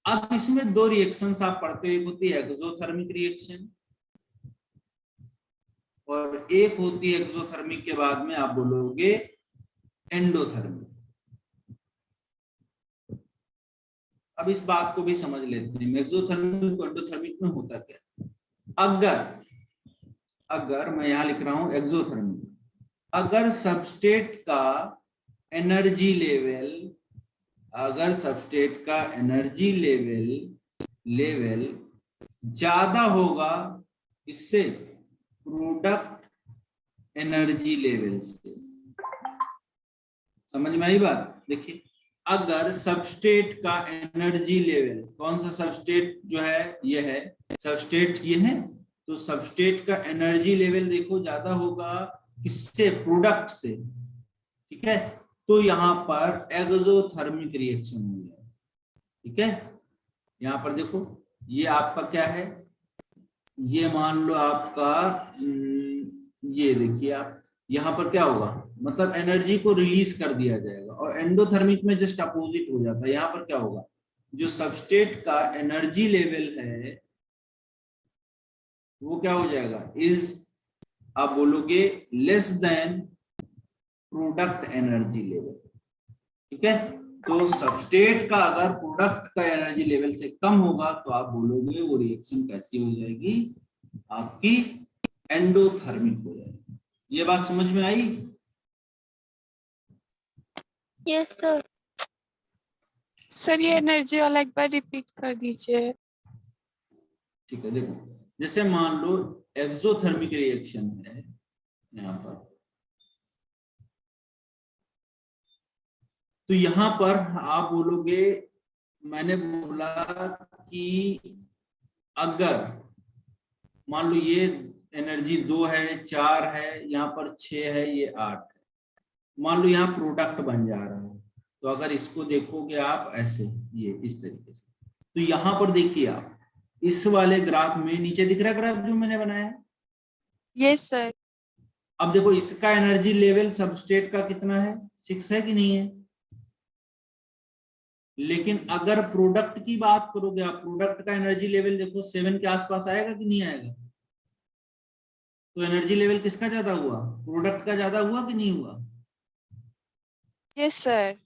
अब इसमें दो रिएक्शंस आप पढ़ते हो, एक होती है एक्सोथर्मिक रिएक्शन और एक होती है एक्सोथर्मिक के बाद में आप बोलोगे एंडोथर्मिक। अब इस बात को भी समझ लेते हैं, एक्सोथर्मिक और एंडोथर्मिक में होता क्या। अगर मैं यहां लिख रहा हूं एक्सोथर्मिक, अगर सबस्ट्रेट का एनर्जी लेवल, अगर सबस्ट्रेट का एनर्जी लेवल ज्यादा होगा, इससे प्रोडक्ट एनर्जी लेवल से। समझ में आई बात? देखिए, अगर सबस्टेट का एनर्जी लेवल, कौन सा सबस्टेट जो है, ये है सबस्टेट, ये है, तो सबस्टेट का एनर्जी लेवल देखो ज्यादा होगा किससे? प्रोडक्ट से, ठीक है। तो यहाँ पर एक्सोथर्मिक रिएक्शन हो जाए, ठीक है। यहाँ पर देखो, ये आपका क्या है, ये मान लो आपका ये देखिए आप, यहाँ पर क्या होगा, मतलब एनर्जी को रिलीज कर दिया जाएगा, और एंडोथर्मिक में जस्ट अपोजिट हो जाता है। यहाँ पर क्या होगा, जो सबस्टेट का एनर्जी लेवल है वो क्या हो जाएगा, इज, आप बोलोगे less than product energy level, ठीक है। तो सबस्टेट का अगर प्रोडक्ट का एनर्जी लेवल से कम होगा तो आप बोलोगे वो रिएक्शन कैसी हो जाएगी, आपकी एंडोथर्मिक हो जाएगी। ये बात समझ में आई?
Yes sir.
सर ये एनर्जी वाला एक बार रिपीट कर दीजिए।
ठीक है, देखो, जैसे मान लो एक्सोथर्मिक रिएक्शन है यहाँ पर, तो यहाँ पर आप बोलोगे, मैंने बोला कि अगर मान लो ये एनर्जी 2 है, 4 है, यहाँ पर 6 है, ये 8 है, मान लो यहाँ प्रोडक्ट बन जा रहा है, तो अगर इसको देखोगे आप ऐसे, ये इस तरीके से, तो यहाँ पर देखिए आप, इस वाले ग्राफ में नीचे दिख रहा है ग्राफ जो मैंने बनाया है?
Yes sir.
अब देखो, इसका एनर्जी लेवल सबस्टेट का कितना है, 6 है कि नहीं है? लेकिन अगर प्रोडक्ट की बात करोगे आप, प्रोडक्ट का एनर्जी लेवल देखो 7 के आसपास आएगा कि नहीं आएगा? तो एनर्जी लेवल किसका ज्यादा हुआ, प्रोडक्ट का ज्यादा हुआ कि नहीं हुआ?
Yes sir.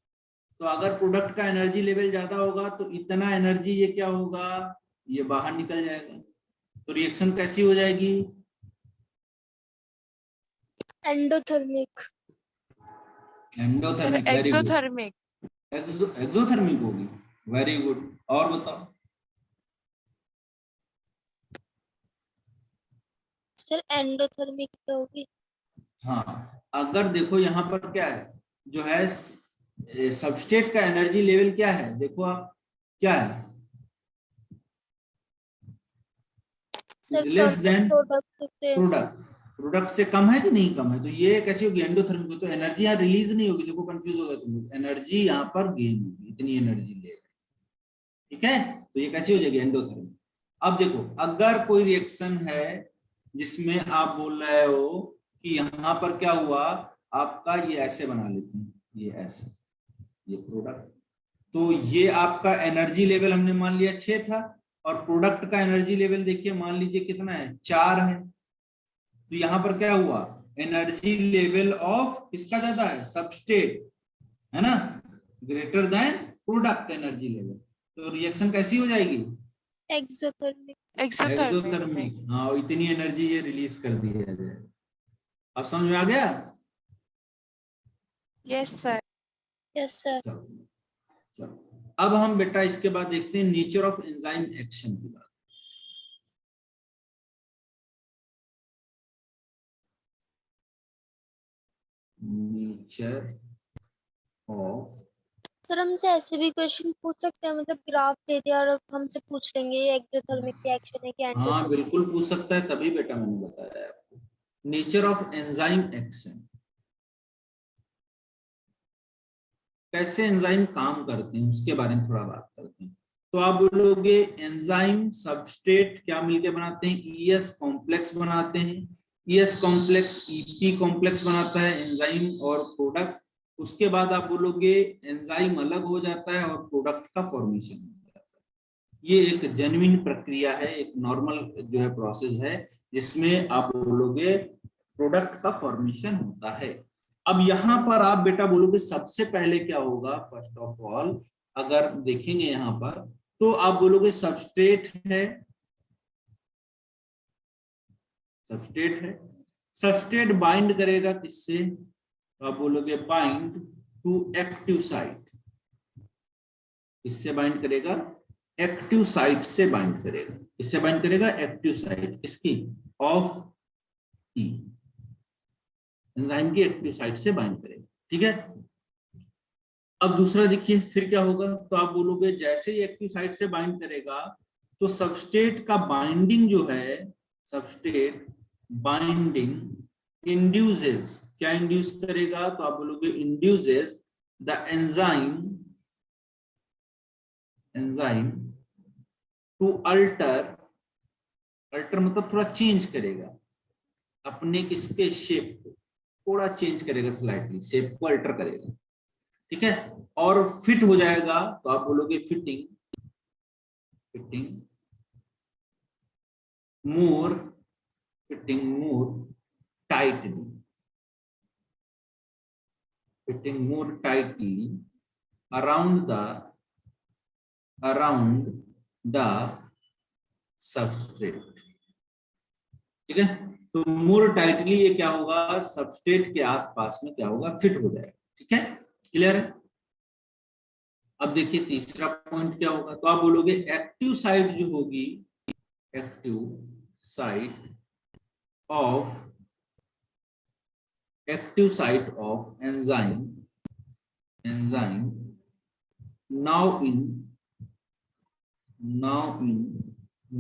तो अगर प्रोडक्ट का एनर्जी लेवल ज्यादा होगा तो इतना एनर्जी ये क्या होगा, ये बाहर निकल जाएगा, तो रिएक्शन कैसी हो जाएगी?
Endothermic.
Endothermic, very good,
exothermic.
Exothermic होगी, वेरी गुड। और बताओ
सर, एंडोथर्मिक होगी।
हाँ, अगर देखो यहाँ पर क्या है, जो है सबस्टेट का एनर्जी लेवल क्या है, देखो आप क्या है,
सर
लेस देन
प्रोडक्ट से।
प्रोडक्ट से कम है कि नहीं कम है, तो ये कैसी होगी, एंडोथर्मिक। तो एनर्जी यहाँ रिलीज नहीं होगी, देखो कंफ्यूज होगा तुम लोग, एनर्जी यहाँ पर गेन होगी, इतनी एनर्जी ले, ठीक है। तो ये कैसी हो जाएगी, एंडोथर्मिक। अब देखो, अगर कोई रिएक्शन है जिसमें आप बोल रहे हो कि यहाँ पर क्या हुआ आपका, ये ऐसे बना लेते हैं, ये ऐसे, ये प्रोडक्ट, तो ये आपका एनर्जी लेवल हमने मान लिया 6 था, और प्रोडक्ट का एनर्जी लेवल देखिए मान लीजिए कितना है, 4 है। तो यहाँ पर क्या हुआ, एनर्जी लेवल ऑफ किसका ज्यादा है, सबस्टेट, है ना, greater than product energy level, तो रिएक्शन कैसी हो जाएगी,
एक्सोथर्मिक।
एक्सोथर्मिक। हाँ, इतनी एनर्जी ये रिलीज कर दी है। अब समझ में आ गया?
Yes sir.
Yes sir.
चलो, अब हम बेटा इसके बाद देखते हैं नेचर ऑफ एंजाइम एक्शन की बात। नेचर ऑफ,
सर हमसे ऐसे भी क्वेश्चन पूछ सकते हैं, मतलब ग्राफ दे दिया और हमसे पूछ लेंगे ये एक्सोथर्मिक रिएक्शन है कि
हाँ
एंडोथर्मिक।
बिल्कुल पूछ सकता है, तभी बेटा मैंने बताया आपको नेचर ऑफ एंजाइम एक्शन, कैसे एंजाइम काम करते हैं उसके बारे में थोड़ा बात करते हैं। तो आप बोलोगे एंजाइम सबस्ट्रेट क्या मिलके बनाते हैं, ईएस कॉम्प्लेक्स बनाते हैं, ईएस कॉम्प्लेक्स ईपी कॉम्प्लेक्स बनाता है एंजाइम और प्रोडक्ट। उसके बाद आप बोलोगे एंजाइम अलग हो जाता है और प्रोडक्ट का फॉर्मेशन हो जाता है। ये एक जेन्युइन प्रक्रिया है, एक नॉर्मल जो है प्रोसेस है, जिसमें आप बोलोगे प्रोडक्ट का फॉर्मेशन होता है। अब यहाँ पर आप बेटा बोलोगे सबसे पहले क्या होगा, फर्स्ट ऑफ ऑल अगर देखेंगे यहाँ पर, तो आप बोलोगे सबस्ट्रेट है, सबस्ट्रेट है, सबस्ट्रेट बाइंड करेगा किससे, तो आप बोलोगे बाइंड टू एक्टिव साइट, किससे बाइंड करेगा, एक्टिव साइट से बाइंड करेगा, किससे बाइंड करेगा, एक्टिव साइट, किसकी, ऑफ ई, एंजाइम की एक्टिव साइट से बाइंड करेगा। ठीक है, अब दूसरा देखिए फिर क्या होगा, तो आप बोलोगे जैसे ही एक्टिव साइट से बाइंड करेगा तो सबस्ट्रेट का बाइंडिंग जो है, सबस्ट्रेट बाइंडिंग इंड्यूसेस, क्या इंड्यूस करेगा, तो आप बोलोगे induces the enzyme to alter मतलब थोड़ा चेंज करेगा अपने किसके शेप को, थोड़ा चेंज करेगा, स्लाइटली शेप को अल्टर करेगा। ठीक है, और फिट हो जाएगा, तो आप बोलोगे fitting more tightly around the substrate. ठीक है, तो मोर टाइटली ये क्या होगा, सबस्ट्रेट के आसपास में क्या होगा, फिट हो जाएगा। ठीक है, क्लियर है। अब देखिए तीसरा पॉइंट क्या होगा, तो आप बोलोगे एक्टिव साइट जो होगी, active site of enzyme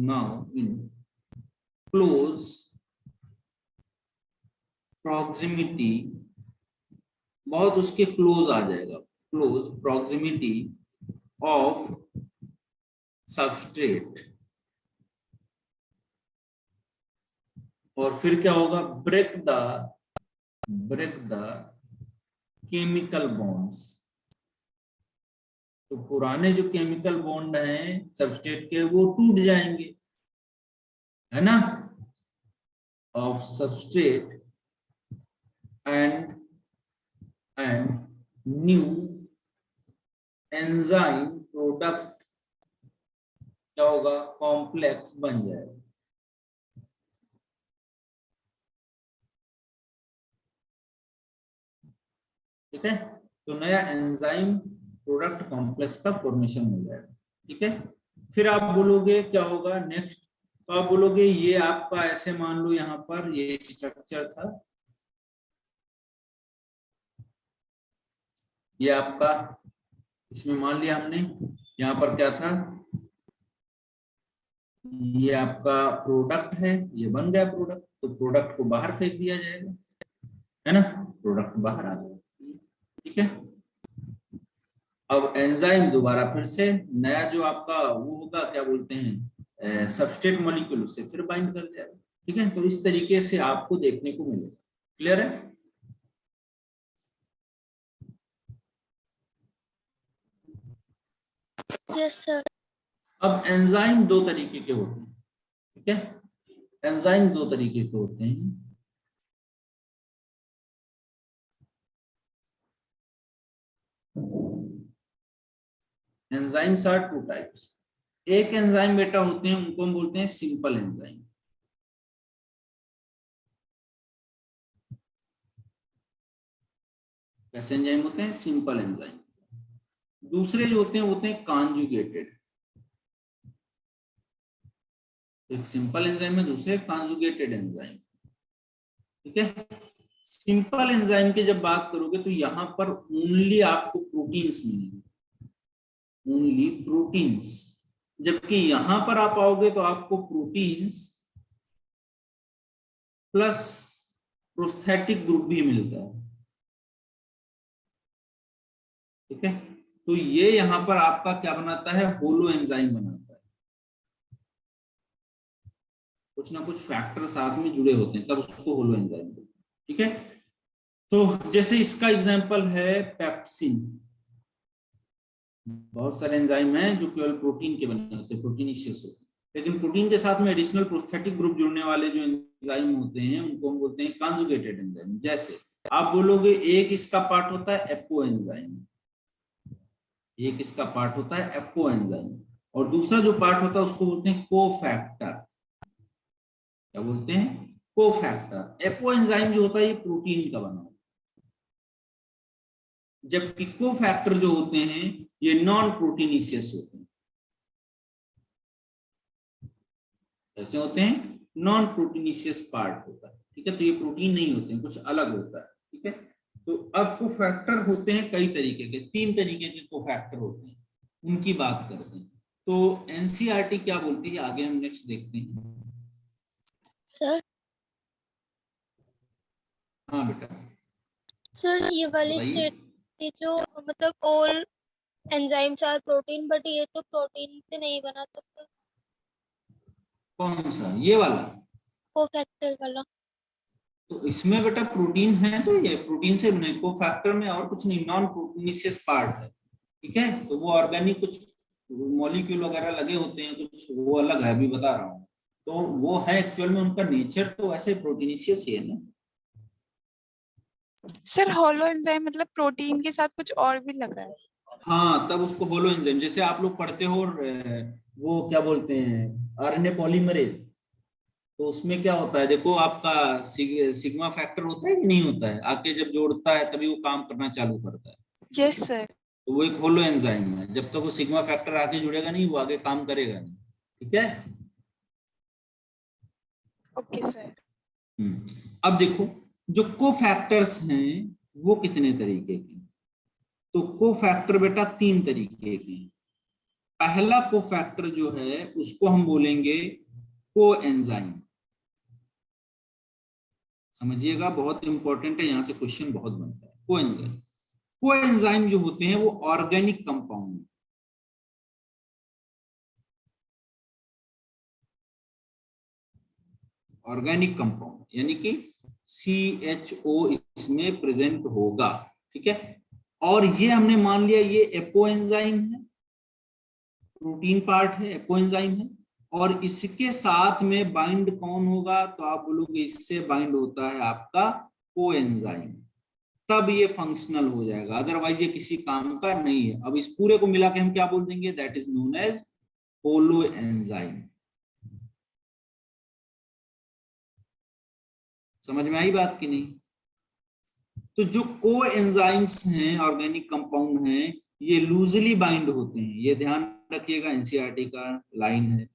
now in close proximity, बहुत उसके क्लोज आ जाएगा, क्लोज प्रॉक्सिमिटी ऑफ सबस्ट्रेट, और फिर क्या होगा, ब्रेक द केमिकल बॉन्ड्स, तो पुराने जो केमिकल बॉन्ड हैं सबस्ट्रेट के वो टूट जाएंगे, है ना, of substrate and new enzyme product क्या होगा, कॉम्प्लेक्स बन जाएगा। ठीक है, तो नया एंजाइम प्रोडक्ट कॉम्प्लेक्स का फॉर्मेशन हो जाएगा। ठीक है, फिर आप बोलोगे क्या होगा नेक्स्ट, तो आप बोलोगे ये आपका ऐसे मान लो यहाँ पर ये स्ट्रक्चर था, ये आपका, इसमें मान लिया हमने यहाँ पर क्या था, ये आपका प्रोडक्ट है, ये बन गया प्रोडक्ट, तो प्रोडक्ट को बाहर फेंक दिया जाएगा, है ना, प्रोडक्ट बाहर आ गया। ठीक है, अब एंजाइम दोबारा फिर से नया जो आपका वो होगा, क्या बोलते हैं, सबस्ट्रेट मॉलिक्यूल, उससे फिर बाइंड कर जाएगा। ठीक है, तो इस तरीके से आपको देखने को मिलेगा। क्लियर है।
Yes sir.
अब एंजाइम दो तरीके के होते हैं। ठीक है, एंजाइम दो तरीके के होते हैं। Enzymes are two types. एक एंजाइम बेटा होते हैं, उनको हम बोलते हैं सिंपल एंजाइम। कैसे एंजाइम होते हैं, सिंपल एंजाइम। दूसरे जो होते हैं कॉन्जुगेटेड। एक सिंपल एंजाइम है, दूसरे कॉन्जुगेटेड एंजाइम। ठीक है, सिंपल एंजाइम की जब बात करोगे तो यहां पर ओनली आपको प्रोटीन्स मिलेंगे, ओनली प्रोटीन्स, जबकि यहां पर आप आओगे तो आपको प्रोटीन्स प्लस प्रोस्थेटिक ग्रुप भी मिलता है। ठीक है, तो ये यहां पर आपका क्या बनाता है, होलो एंजाइम बनाता है। कुछ ना कुछ फैक्टर साथ में जुड़े होते हैं, तब उसको होलो एंजाइम बोलते हैं। ठीक है, तो जैसे इसका एग्जांपल है पेप्सिन। बहुत सारे एंजाइम हैं जो केवल प्रोटीन के बने होते हैं, प्रोटीनिशियस होते हैं, लेकिन प्रोटीन के साथ में एडिशनल प्रोस्थेटिक ग्रुप जुड़ने वाले जो एंजाइम होते हैं उनको हम बोलते हैं कॉन्जुगेटेड एंजाइम। जैसे आप बोलोगे एक इसका पार्ट होता है एपो एंजाइम, एक इसका पार्ट होता है एपो एंजाइम, और दूसरा जो पार्ट होता है उसको बोलते हैं कोफैक्टर। क्या बोलते हैं, कोफैक्टर। एपो एंजाइम जो होता है ये प्रोटीन का बना, जबकि कोफैक्टर जो होते हैं ये नॉन प्रोटीनिशियस होते हैं। कैसे होते हैं, नॉन प्रोटीनिशियस पार्ट होता है। ठीक है। तो ये प्रोटीन नहीं होते हैं, कुछ अलग होता है, ठीक है। तो अब कोफैक्टर होते हैं कई तरीके के, 3 तरीके के कोफैक्टर होते हैं, उनकी बात करते हैं। तो एनसीईआरटी क्या बोलती है, आगे हम नेक्स्ट देखते हैं।
सर
हाँ बेटा
सर ये वाली
बताइए।
स्टेट जो मतलब all enzymes are protein, but ये तो प्रोटीन से नहीं बना सकता।
कौन सा, ये वाला?
कोफैक्टर वाला।
तो इसमें बेटा प्रोटीन है, तो ये प्रोटीन से बने, कोफैक्टर में और कुछ नहीं, नॉन प्रोटीनिशियस पार्ट है, ठीक है। तो वो ऑर्गेनिक कुछ मॉलिक्यूल वगैरह लगे होते हैं, कुछ वो अलग है, अभी बता रहा हूँ। तो वो है एक्चुअल में, उनका नेचर तो ऐसे प्रोटीनिशियस ही है ना।
सर होलो एंजाइम मतलब प्रोटीन के साथ कुछ और भी लगा है।
हाँ, तब उसको होलो एंजाइम, जैसे आप लोग पढ़ते हो वो क्या बोलते हैं, आरएनए पॉलीमरेज, तो उसमें क्या होता है, देखो आपका सिग्मा फैक्टर होता है कि नहीं होता है, आके जब जोड़ता है तभी वो काम करना चालू करता है।
Yes sir.
तो वो एक होलो एंजाइम है, जब तक वो सिग्मा फैक्टर आके जुड़ेगा नहीं, वो आगे काम करेगा नहीं, ठीक है।
Okay sir.
अब देखो जो कोफैक्टर्स हैं वो कितने तरीके के, तो कोफैक्टर बेटा 3 तरीके के हैं। पहला कोफैक्टर जो है उसको हम बोलेंगे कोएंजाइम, समझिएगा बहुत इंपॉर्टेंट है, यहां से क्वेश्चन बहुत बनता है। कोएंजाइम, कोएंजाइम जो होते हैं वो ऑर्गेनिक कंपाउंड, ऑर्गेनिक कंपाउंड यानी कि CHO इसमें प्रेजेंट होगा, ठीक है। और ये हमने मान लिया ये एपोएंजाइम है, प्रोटीन पार्ट है, एपोएंजाइम है। और इसके साथ में बाइंड कौन होगा, तो आप बोलोगे इससे बाइंड होता है आपका कोएंजाइम, तब ये फंक्शनल हो जाएगा, अदरवाइज ये किसी काम का नहीं है। अब इस पूरे को मिला के हम क्या बोल देंगे, that is known as holo enzyme. समझ में आई बात कि नहीं? तो जो को एंजाइम्स हैं, ऑर्गेनिक कंपाउंड हैं, ये लूजली बाइंड होते हैं, ये ध्यान रखिएगा, एनसीईआरटी का लाइन है,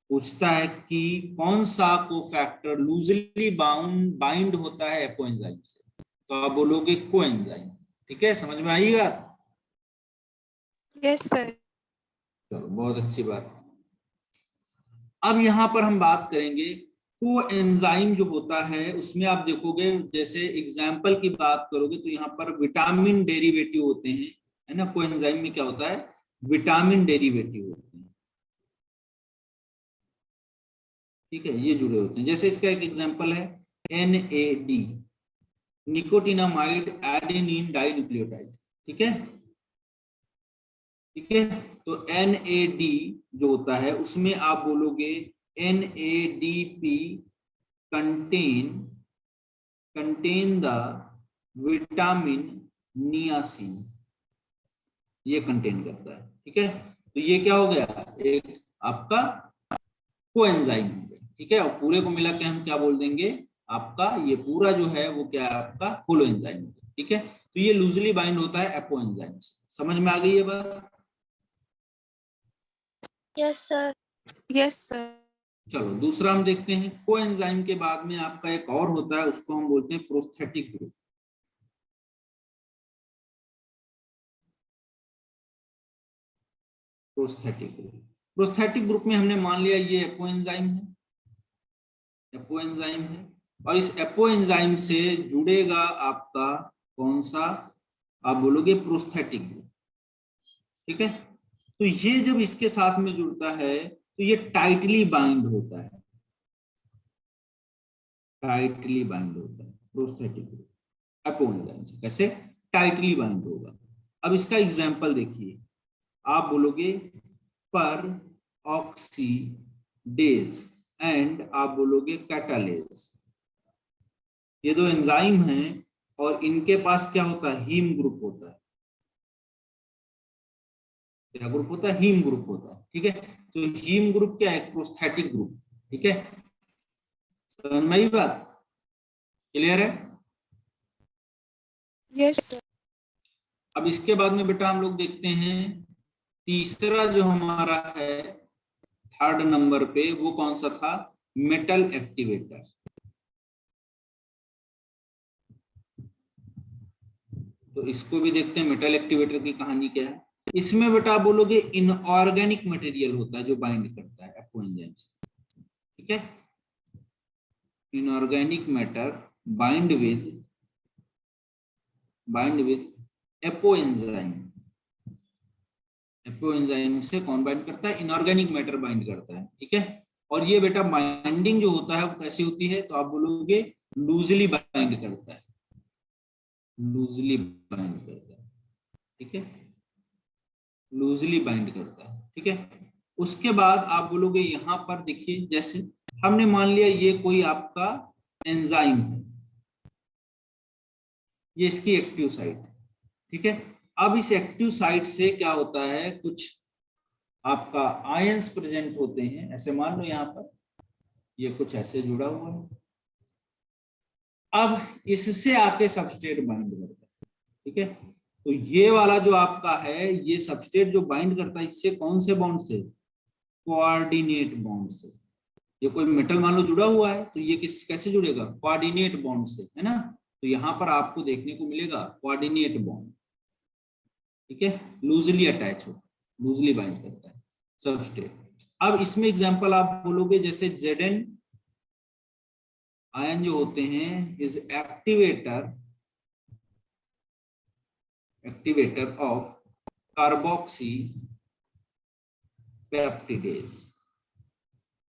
पूछता है कि कौन सा कोफैक्टर लूजली बाइंड होता है एपोएंजाइम से, तो आप बोलोगे कोएंजाइम, ठीक है। समझ में आई बात?
Yes sir.
चलो बहुत अच्छी बात। अब यहाँ पर हम बात करेंगे कोएंजाइम जो होता है, उसमें आप देखोगे जैसे एग्जाम्पल की बात करोगे तो यहाँ पर विटामिन डेरिवेटिव होते हैं, है ना। कोएंजाइम में क्या होता है, विटामिन डेरिवेटिव होते हैं, ठीक है, ये जुड़े होते हैं। जैसे इसका एक एग्जाम्पल है NAD, निकोटिनामाइड एडेनिन डाइन्यूक्लियोटाइड, ठीक है, ठीक है। तो NAD जो होता है उसमें आप बोलोगे NADP contain the vitamin niacin, ये कंटेन करता है, ठीक है। तो ये क्या हो गया, एक आपका कोएंजाइम हो गया, ठीक है। और पूरे को मिला के हम क्या बोल देंगे, आपका ये पूरा जो है वो क्या है, आपका होलो एंजाइम, ठीक है। तो ये लूजली बाइंड होता है एपोएंजाइम से। समझ में आ गई है बात?
Yes sir.
Yes sir.
चलो दूसरा हम देखते हैं। कोएंजाइम के बाद में आपका एक और होता है, उसको हम बोलते हैं prosthetic group. Prosthetic group, prosthetic group में हमने मान लिया ये एपोएंजाइम है, एपोएंजाइम है, और इस एपोएंजाइम से जुड़ेगा आपका कौन सा, आप बोलोगे प्रोस्थेटिक ग्रुप, ठीक है। तो ये जब इसके साथ में जुड़ता है तो ये टाइटली बाइंड होता है, टाइटली बाइंड होता है प्रोस्थेटिक ग्रुप एपोएंजाइम से। कैसे टाइटली बाइंड होगा, अब इसका एग्जांपल देखिए, आप बोलोगे पर ऑक्सीडेज एंड आप बोलोगे कैटालेज, ये दो एंजाइम हैं और इनके पास क्या होता है, हीम ग्रुप होता है। क्या ग्रुप होता है, हीम ग्रुप होता है, ठीक है। तो हीम ग्रुप क्या है, प्रोस्थेटिक ग्रुप, ठीक है। समझ में आई बात, क्लियर है?
Yes sir.
अब इसके बाद में बेटा हम लोग देखते हैं तीसरा जो हमारा है, थर्ड नंबर पे, वो कौन सा था, मेटल एक्टिवेटर। तो इसको भी देखते हैं, मेटल एक्टिवेटर की कहानी क्या है। इसमें बेटा आप बोलोगे इनऑर्गेनिक मटेरियल होता है जो बाइंड करता है एपो एंजाइम से, ठीक है। Inorganic matter bind with apo enzyme. Apo enzyme से कौन बाइंड करता है? इनऑर्गेनिक मैटर बाइंड करता है, ठीक है। और ये बेटा बाइंडिंग जो होता है वो कैसी होती है? तो आप बोलोगे लूजली बाइंड करता है, लूजली बाइंड करता है, ठीक है, लूजली बाइंड करता है, ठीक है। उसके बाद आप बोलोगे यहां पर देखिए, जैसे हमने मान लिया ये कोई आपका एंजाइम है, ये इसकी एक्टिव साइट है, ठीक है। अब इस एक्टिव साइट से क्या होता है, कुछ आपका आयंस प्रेजेंट होते हैं, ऐसे मान लो यहां पर ये कुछ ऐसे जुड़ा हुआ है। अब इससे आके सबस्ट्रेट बाइंड करता है, ठीक है। तो ये वाला जो आपका है, ये सबस्ट्रेट जो बाइंड करता है, इससे कौन से बॉन्ड से? कोऑर्डिनेट बॉन्ड से। ये कोई मेटल मान लो जुड़ा हुआ है, तो ये कैसे जुड़ेगा? कोऑर्डिनेट बॉन्ड से, है ना। तो यहां पर आपको देखने को मिलेगा कोऑर्डिनेट बॉन्ड, ठीक है, लूजली अटैच हो, लूजली बाइंड करता है सबस्ट्रेट। अब इसमें एग्जांपल आप बोलोगे जैसे Zn आयन जो होते हैं is activator of carboxy peptidase,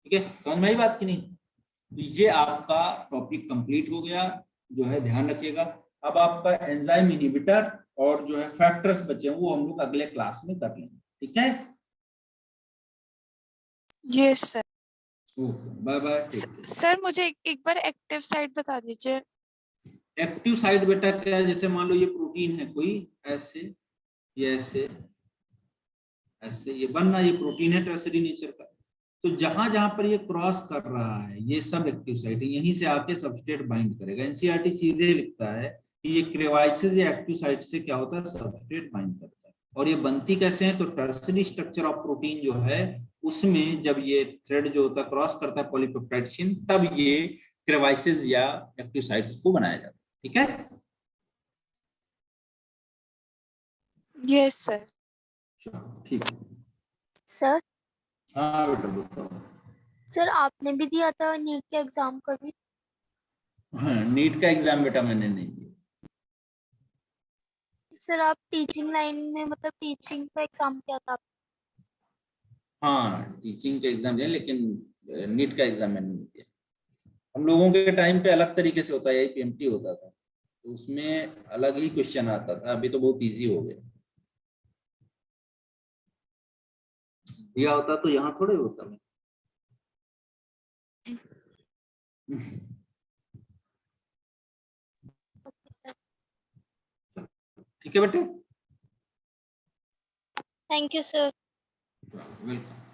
ठीक है। समझ में आई बात की नहीं? तो ये आपका टॉपिक कंप्लीट हो गया, जो है ध्यान रखिएगा। अब आपका एंजाइम इनहिबिटर और जो है फैक्टर्स बचे हैं वो हम लोग अगले क्लास में कर लेंगे, ठीक है।
Yes sir.
Okay, bye bye.
Sir मुझे एक बार एक्टिव साइट बता दीजिए।
एक्टिव साइट बेटा क्या है? जैसे मान लो ये प्रोटीन है कोई, ऐसे ये ऐसे ऐसे ये बनना, ये प्रोटीन है टर्सरी नेचर का। तो जहां जहां पर ये क्रॉस कर रहा है ये सब एक्टिव साइट है, यहीं से आके सबस्ट्रेट बाइंड करेगा। एनसीईआरटी सीधे लिखता है कि ये क्रेवाइसिस या एक्टिव साइट से क्या होता है? सबस्ट्रेट बाइंड करता है। और ये बनती कैसे है? तो टर्सरी स्ट्रक्चर ऑफ प्रोटीन जो है उसमें जब ये थ्रेड जो होता है क्रॉस करता है पॉलीपेप्टाइड चेन, तब ये क्रेवाइसिस या एक्टिव साइट्स को बनाया जाता है, ठीक है।
Yes sir.
ठीक है।
सर
हाँ बेटा बताओ।
सर आपने भी दिया था नीट का एग्जाम कभी?
हाँ, नीट का एग्जाम बेटा मैंने नहीं दिया।
सर आप टीचिंग लाइन में, मतलब टीचिंग का एग्जाम क्या था?
हाँ टीचिंग का एग्जाम दिया, लेकिन नीट का एग्जाम मैंने नहीं दिया। हम लोगों के टाइम पे अलग तरीके से होता है, पीएमटी होता था, तो उसमें अलग ही क्वेश्चन आता था। अभी तो बहुत इजी हो गया। दिया होता तो यहाँ थोड़े होता मैं। ठीक है बेटे,
थैंक यू सर।
वेलकम।